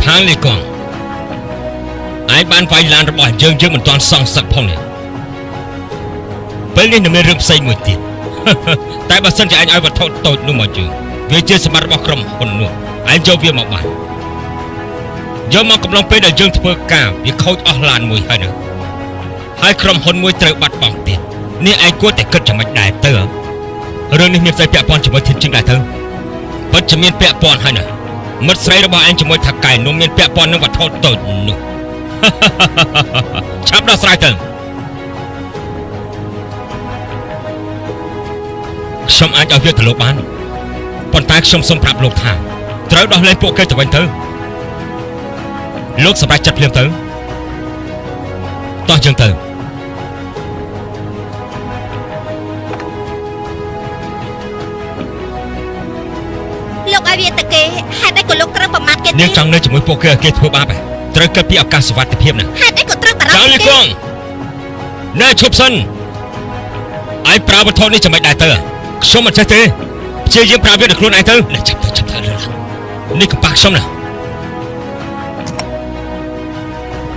ផាងលីកងឯងបានវាយឡានរបស់យើងមិនទាន់សងសឹកផងនេះពេលនេះនៅមានរឿងផ្សេងមួយទៀតតែបើសិនជាឯងឲ្យវត្ថុតូចនោះមកយើងវាជាសម្បត្តិរបស់ក្រុមហ៊ុននោះឯងយកវាមកបានយកមកកំឡុងពេលដែលយើងធ្វើការវាខូចអស់ឡានមួយហើយណាហើយក្រុមហ៊ុនមួយត្រូវបាត់បង់ទៀតនេះឯងគួរតែគិតចំណុចដែរទៅរឿងនេះមានស្អីពាក់ព័ន្ធជាមួយធានជើងដែរទៅពិតជាមានពាក់ព័ន្ធហើយណាមិត្តស្រីរបស់ឯងជាមួយថាកែនោះមានពាក់ព័ន្ធនឹងវត្ថុតូចនោះឆាប់ដោះស្រាយទៅខ្ញុំអាចឲ្យវាទៅលោកបានប៉ុន្តែខ្ញុំសូមប្រាប់លោកថាត្រូវដោះលែងពួកគេទៅវិញទៅលោកសម្រាប់ចាត់ភ្លាមទៅតោះចឹងទៅលោកឲ្យវាទៅគេហេតុអីក៏លោកត្រូវប្រមាថគេទេនាងចង់នៅជាមួយពួកគេឲ្យគេធ្វើបាបឯងត្រូវគិតពីឱកាសសុវត្ថិភាពណាហេតុអីក៏ត្រូវបារម្ភចៅលីកងណែឈប់សិនឯងប្រើវត្ថុនេះចាំមិនដែរទៅខ្ញុំមិនចេះទេព្យាយាមប្រើវាដល់ខ្លួនឯងទៅចាប់ទៅនេះកំប៉ាស់ខ្ញុំណា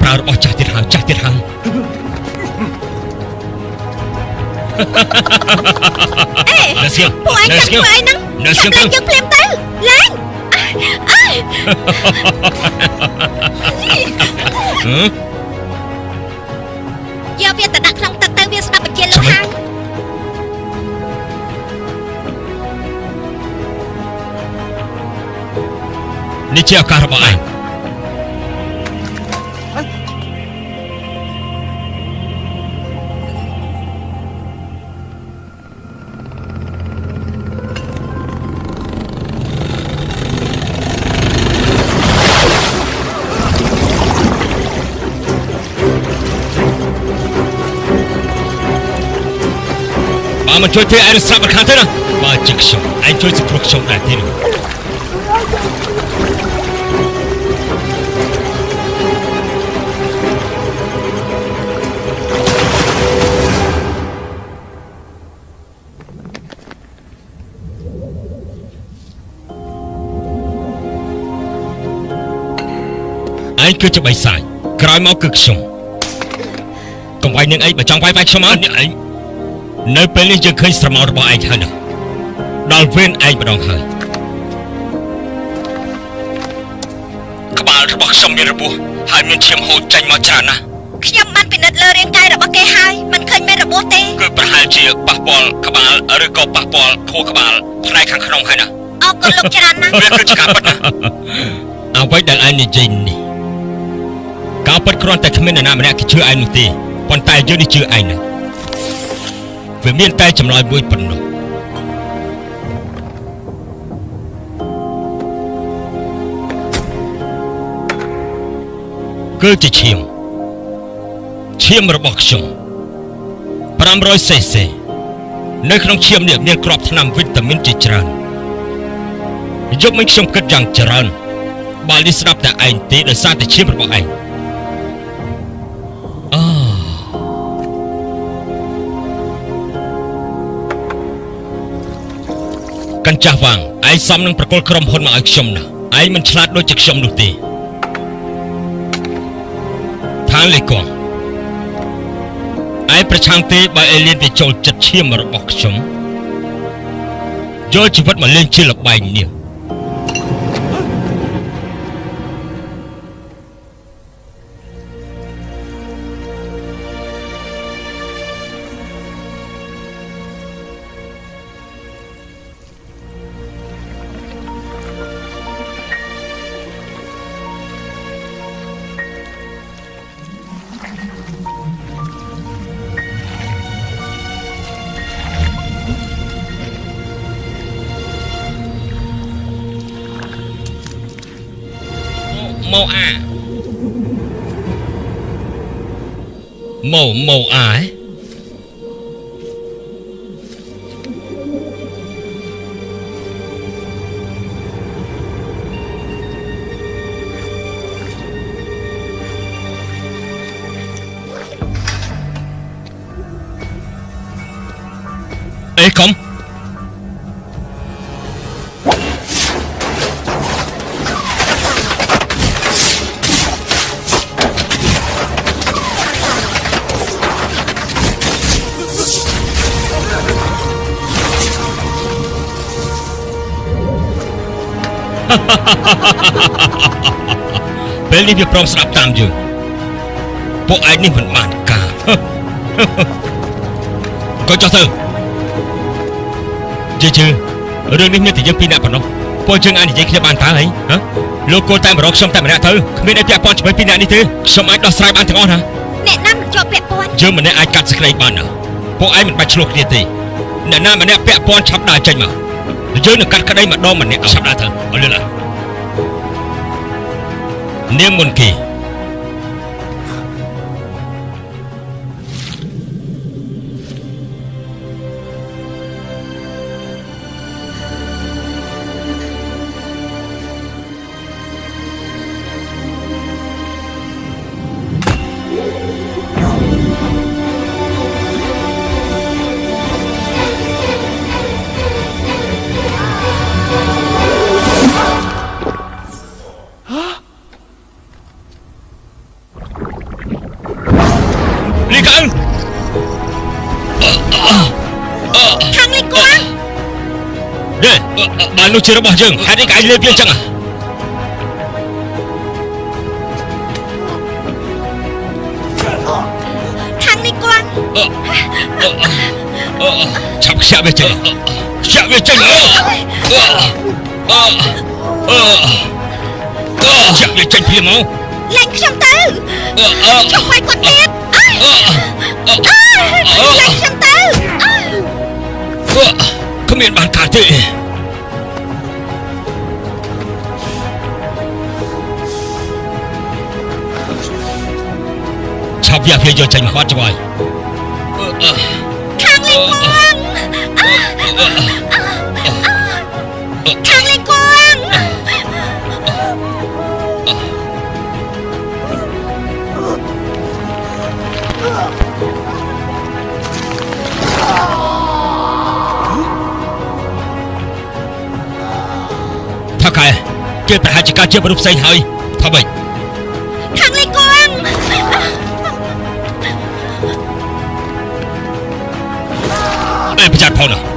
ប្រើរបស់ចាស់ទៀតហើយអេពួកឯងចាំធ្វើអីហ្នឹងចាប់ឡើងយើងភ្លាមទៅឡើងយកវាទៅដាក់ក្នុងទឹកទៅវាស្ដាប់បញ្ជាលោកហើយនេះជាឱកាសរបស់ឯងបើមិនជួយទេឯងស្រាប់មិនខានទេណាបើជាខ្ញុំឯងជួយសង្គ្រោះខ្ញុំដែរទេឯងគឺជាបិសាចក្រោយមកគឺខ្ញុំកុំវាយនឹងអីបើចង់វាយខ្ញុំមកនេះឯងនៅពេលនេះយើងឃើញស្រមោលរបស់ឯងហើយណាដល់វេនឯងម្ដងហើយក្បាលរបស់ខ្ញុំមានរបួសហើយមានឈាមហូរចេញមកច្រើនណាស់ខ្ញុំបានពិនិត្យលើរាងកាយរបស់គេហើយមិនឃើញមានរបួសទេគឺប្រហែលជាប៉ះពាល់ក្បាលឬក៏ប៉ះពាល់ខួរក្បាលផ្នែកខាងក្នុងហើយណាអរគុណលោកច្រើនណាស់វាគឺជាការពិតណាអ្វីដែលឯងនិយាយនេះការពិតគ្រាន់តែគ្មាននរណាម្នាក់គេជឿឯងនោះទេប៉ុន្តែយើងនេះជឿឯងណាវាមានតែចម្លើយមួយប៉ុណ្ណោះគឺជាឈាមរបស់ខ្ញុំ500 cc នៅក្នុងឈាមនេះមានគ្រាប់ថ្នាំវីតាមីនជាច្រើនយកមកខ្ញុំគិតយ៉ាងច្រើនបើនេះស្ដាប់តែឯងទេដោយសារតែឈាមរបស់ឯងកញ្ចាស់វាងឯងសំនឹងប្រកល់ក្រុមហ៊ុនមកឲ្យខ្ញុំណាឯងមិនឆ្លាតដូចជាខ្ញុំនោះទេថាលេកងឯងប្រឆាំងទេបើអេលៀនវាចូលចិត្តឈាមរបស់ខ្ញុំយកជីវិតមកលេងជាលបែងនេះម៉ូអា ទេកុំពេលនេះវាព្រមស្ដាប់តាមយើងពួកឯងនេះមិនបានការក៏ចុះទៅជឿរឿងនេះមានតែយើងពីរនាក់ប៉ុណ្ណោះពួកយើងអាចនិយាយគ្នាបានតើហីលោកគួរតែមករកខ្ញុំតែម្នាក់ទៅគ្មានអីពាក់ព័ន្ធជាមួយពីរនាក់នេះទេខ្ញុំអាចដោះស្រាយបានទាំងអស់ណាអ្នកណាមិនជាប់ពាក់ព័ន្ធយើងម្នាក់អាចកាត់សេចក្តីបានណាពួកឯងមិនបាច់ឆ្លោះគ្នាទេអ្នកណាម្នាក់ពាក់ព័ន្ធឆាប់ដើរចេញមកយើងនឹងកាត់ក្តីម្ដងម្នាក់ឆាប់ដើរទៅអរលឺនាងមុនគីបាននោះជារបស់យើងហេតុអីក៏ឯងលេបវាអញ្ចឹងខាងនេះគាត់ឆាប់ខ្ជាប់វាចេញខ្ជាប់វាចេញខ្ជាប់វាចេញភ្លាមមកលែងខ្ញុំទៅចុះឲ្យគាត់ទៀតលែងខ្ញុំទៅគ្មានបានការទេឆាប់វាយកចេញមកបាត់ចុះហើយខាងលេងគួងខាងលេងគួងថាកែគេប្រហែលជាការជាមនុស្សផ្សេងហើយថាម៉េចខាងលេងគួងប្រចាំផងណា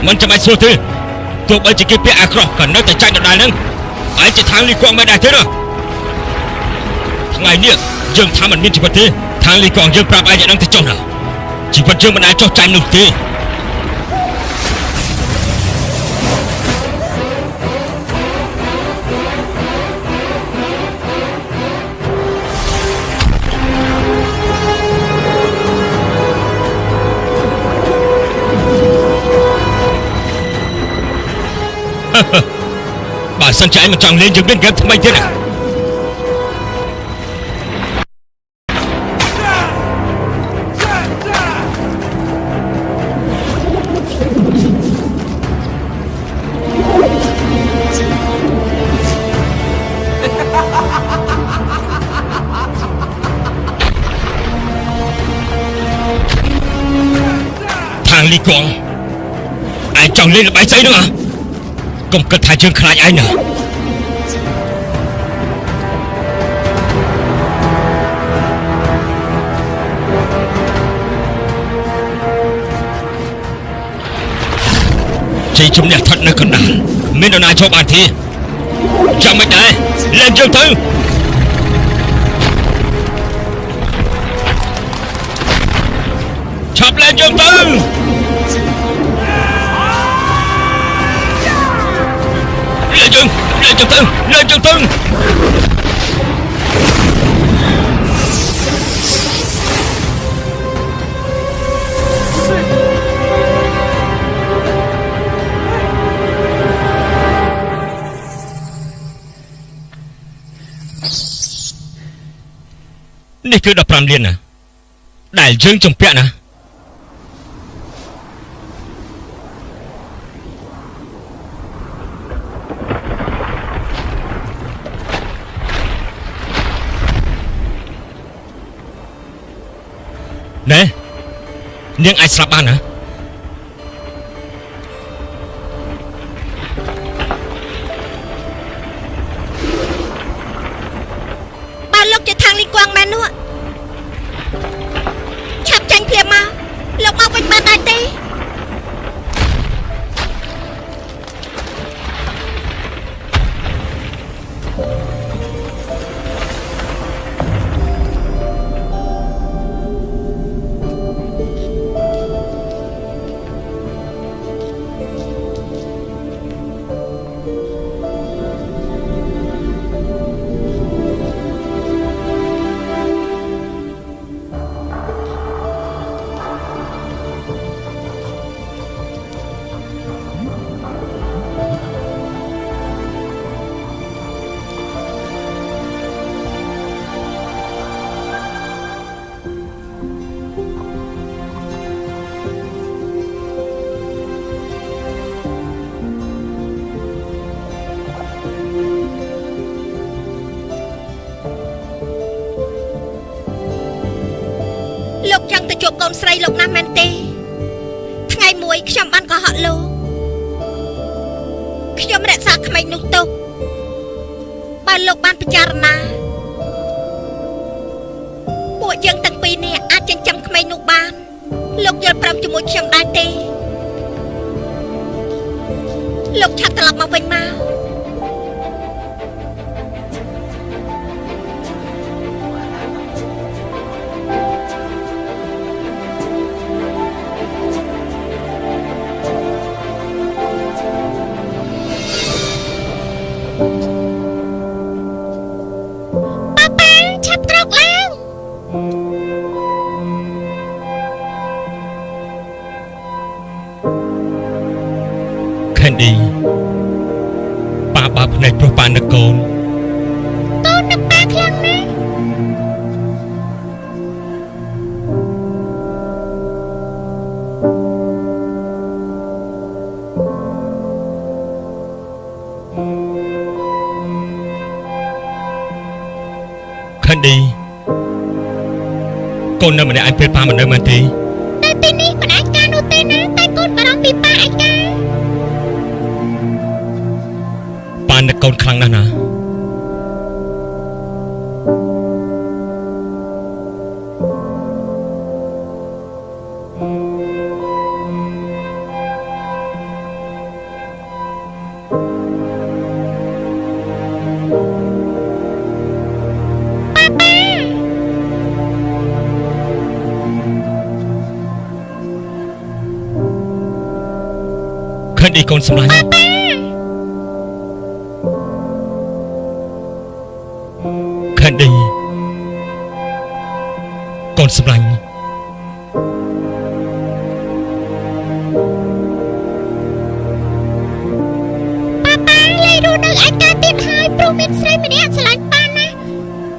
មិនចាំបាច់សួរទេទោះបីជាគេពាក់អាក្រក់ក៏នៅតែចាញ់ដដែលហ្នឹងឯងជាខាងលីកងមិនដែរទេណាថ្ងៃនេះយើងថាមិនមានជីវិតទេខាងលីកងយើងប្រាប់ឯងយ៉ាងហ្នឹងទៅចុះណាជីវិតយើងមិនអាចចុះចាញ់នោះទេបើសិនជាឯងមិនចង់លេងយើងមានហ្គេមថ្មីទៀតណាខាងលីកងឯងចង់លេងល្បែងស្អីនោះហ៎កុំគិតថាយើងខ្លាចឯងណាជ័យជំនះស្ថិតនៅកណ្ដាលមាននរណាជាប់បានទេចាំមិនដែរលេងយើងទៅឆាប់លេងយើងទៅlên trong tưngនេះគឺ15លានណាដែលយើងជំពាក់ណាណែនាងអាចស្លាប់បានណាបើលោកជាខាងលីកងមែននោះឆាប់ចាញ់ភ្លាមមកលោកមកវិញបានដែរទេ លោកចង់ទៅជួបកូនស្រីលោកណាស់មែនទេថ្ងៃមួយខ្ញុំបានកុហកលោកខ្ញុំរក្សាក្មេងនោះទុកបើលោកបានពិចារណាពួកយើងទាំងពីរនាក់អាចចិញ្ចឹមក្មេងនោះបានលោកយល់ព្រមជាមួយខ្ញុំដែរទេលោកឆាប់ត្រឡប់មកវិញមកCandy ប៉ាបើភ្នែកព្រោះប៉ានឹកកូននឹកប៉ាខ្លាំងណាស់ Candy កូននៅម្នាក់ឯងពេលប៉ាមិននៅមែនទេតែពេលនេះមិនអាចការនោះទេណាតែកូនបារម្ភពីប៉ាឯកាប៉ានឹកកូនខ្លាំងណាស់ណា ឌីកូនសម្លាញ់ខេនឌីកូនសម្លាញ់ព្រោះមានស្រីម្នាក់ឆ្លាញ់ប៉ាណា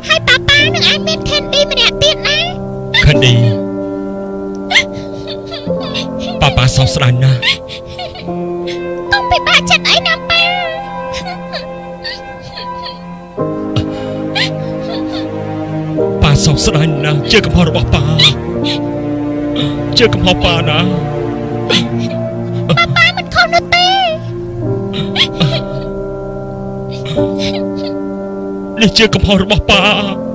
ហើយប៉ាប៉ានឹងអាចមានខេនឌីម្នាក់ទៀតណាខេនឌីប៉ាប៉ាសោកស្ដាយណាស់កុំពិបាកចិត្តអីណាប៉ាប៉ាសោកស្ដាយណាស់ជាកំហុសរបស់ប៉ាជាកំហុសប៉ាណាប៉ាប៉ាមិនខុសនោះទេនេះជាកំហុសរបស់ប៉ា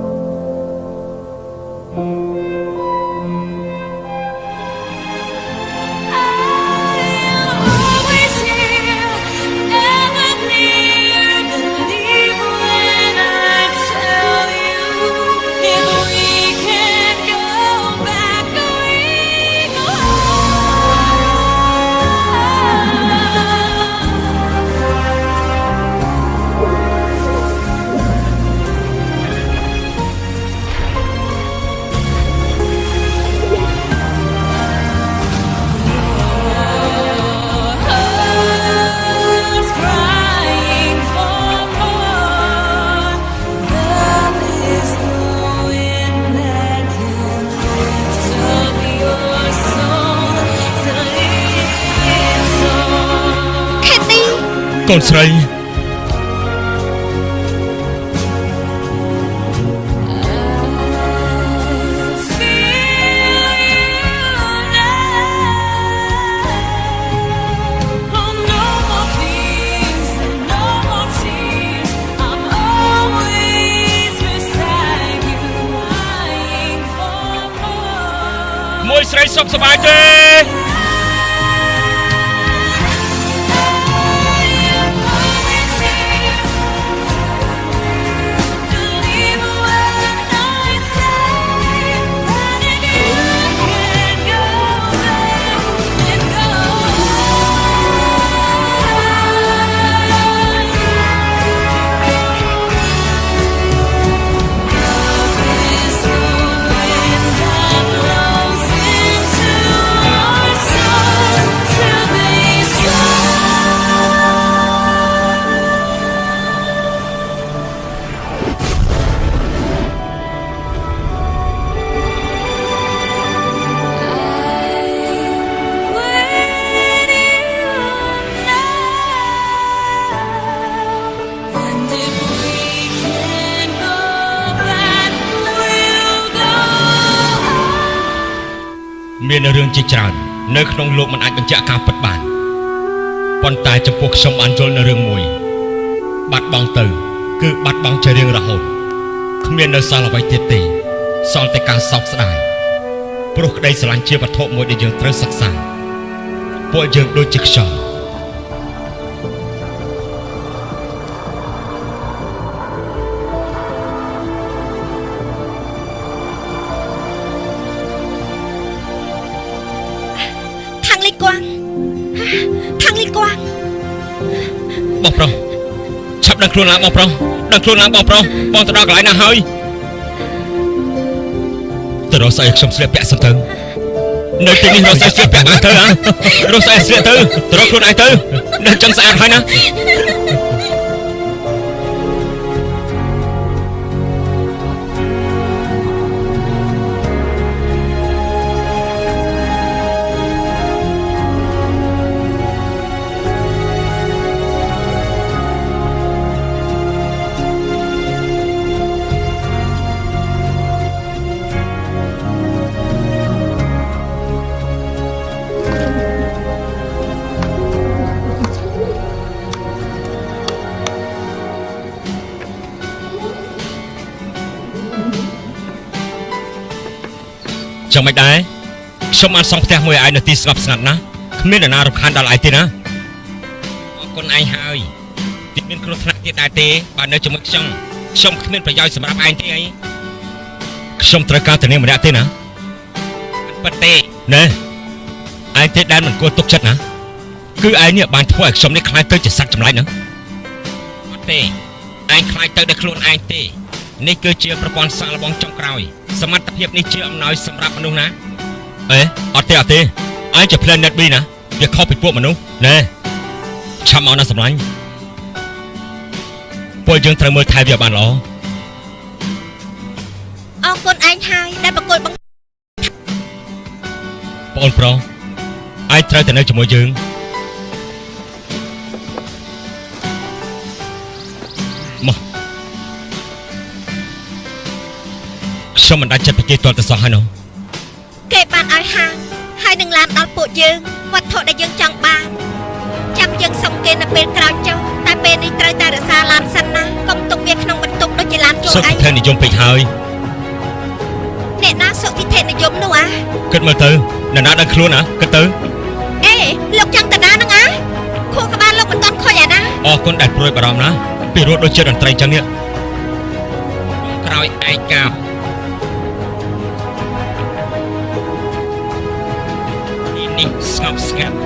កូនស្រីមួយស្រីសុខសប្បាយទេមានរឿងជាច្រើននៅក្នុងលោកមិនអាចបញ្ជាក់ការពិតបានប៉ុន្តែចំពោះខ្ញុំបានយល់នៅរឿងមួយបាត់បង់ទៅគឺបាត់បង់ជារៀងរហូតគ្មាននៅសល់អ្វីទៀតទេសល់តែការសោកស្ដាយព្រោះក្តីស្រឡាញ់ជាវត្ថុមួយដែលយើងត្រូវសិក្សាពួកយើងដូចជាខ្យល់បងប្រុសឆាប់ដឹងខ្លួនឡើងបងប្រុសដឹងខ្លួនឡើងបងប្រុសបងទៅដល់កន្លែងណាហើយទៅរកស្អីខ្ញុំស្លៀកពាក់សិនទៅនៅទីនេះរកស្អីស្លៀកពាក់បានទៅរកស្អីស្លៀកទៅរកខ្លួនឯងទៅនៅចឹងស្អាតហើយណាចាំមិនដែរខ្ញុំបានសង់ផ្ទះមួយឲ្យនៅទីស្ងប់ស្ងាត់ណាស់គ្មាននរណារំខានដល់ឯងទេណាអរគុណឯងហើយទីមានគ្រោះថ្នាក់ទៀតដែរទេបើនៅជាមួយខ្ញុំគ្មានប្រយោជន៍សម្រាប់ឯងទេអីខ្ញុំត្រូវការតែនាងម្នាក់ទេណាពិតទេណែឯងទេដែលមិនគួរទុកចិត្តណា គឺឯងនេះបានធ្វើឲ្យខ្ញុំនេះខ្លាចទៅជាសត្វចម្លែកណាអត់ទេឯងខ្លាចទៅដោយខ្លួនឯងទេនេះគឺជាប្រព័ន្ធសាកល្បងចុងក្រោយសមត្ថភាពនេះជាអំណោយសម្រាប់មនុស្សណាអេអត់ទេឯងជា Planet B ណាវាខុសពីពួកមនុស្សណែឆាប់មកណាសម្លាញ់ពួកយើងត្រូវមើលថែវាបានល្អអរគុណឯងហើយដែលបកគលបងប្អូនប្រុសឯងត្រូវតែនៅជាមួយយើងមកខ្ញុំមិនដាច់ចិត្តពីគេទាល់តែសោះហើយនោះគេបានឲ្យហាងហើយនឹងឡានដល់ពួកយើងវត្ថុដែលយើងចង់បានចាំយើងសុំគេនៅពេលក្រោយចុះតែពេលនេះត្រូវតែរក្សាឡានសិនណាកុំទុកវាក្នុងបន្ទុកដូចជាឡានជួលឯងសុខភាពនិយមពេកហើយអ្នកណាសុខភាពនិយមនោះគិតមើលទៅអ្នកណាដឹងខ្លួនគិតទៅអេលោកចង់តាណានឹងខួរក្បាលលោកមិនតន់ខូចណាអរគុណដែលព្រួយបារម្ភណាពីរត់ដូចជាតន្ត្រីចឹងនេះក្រោយឯកាបនេះស្ងប់ស្ងាត់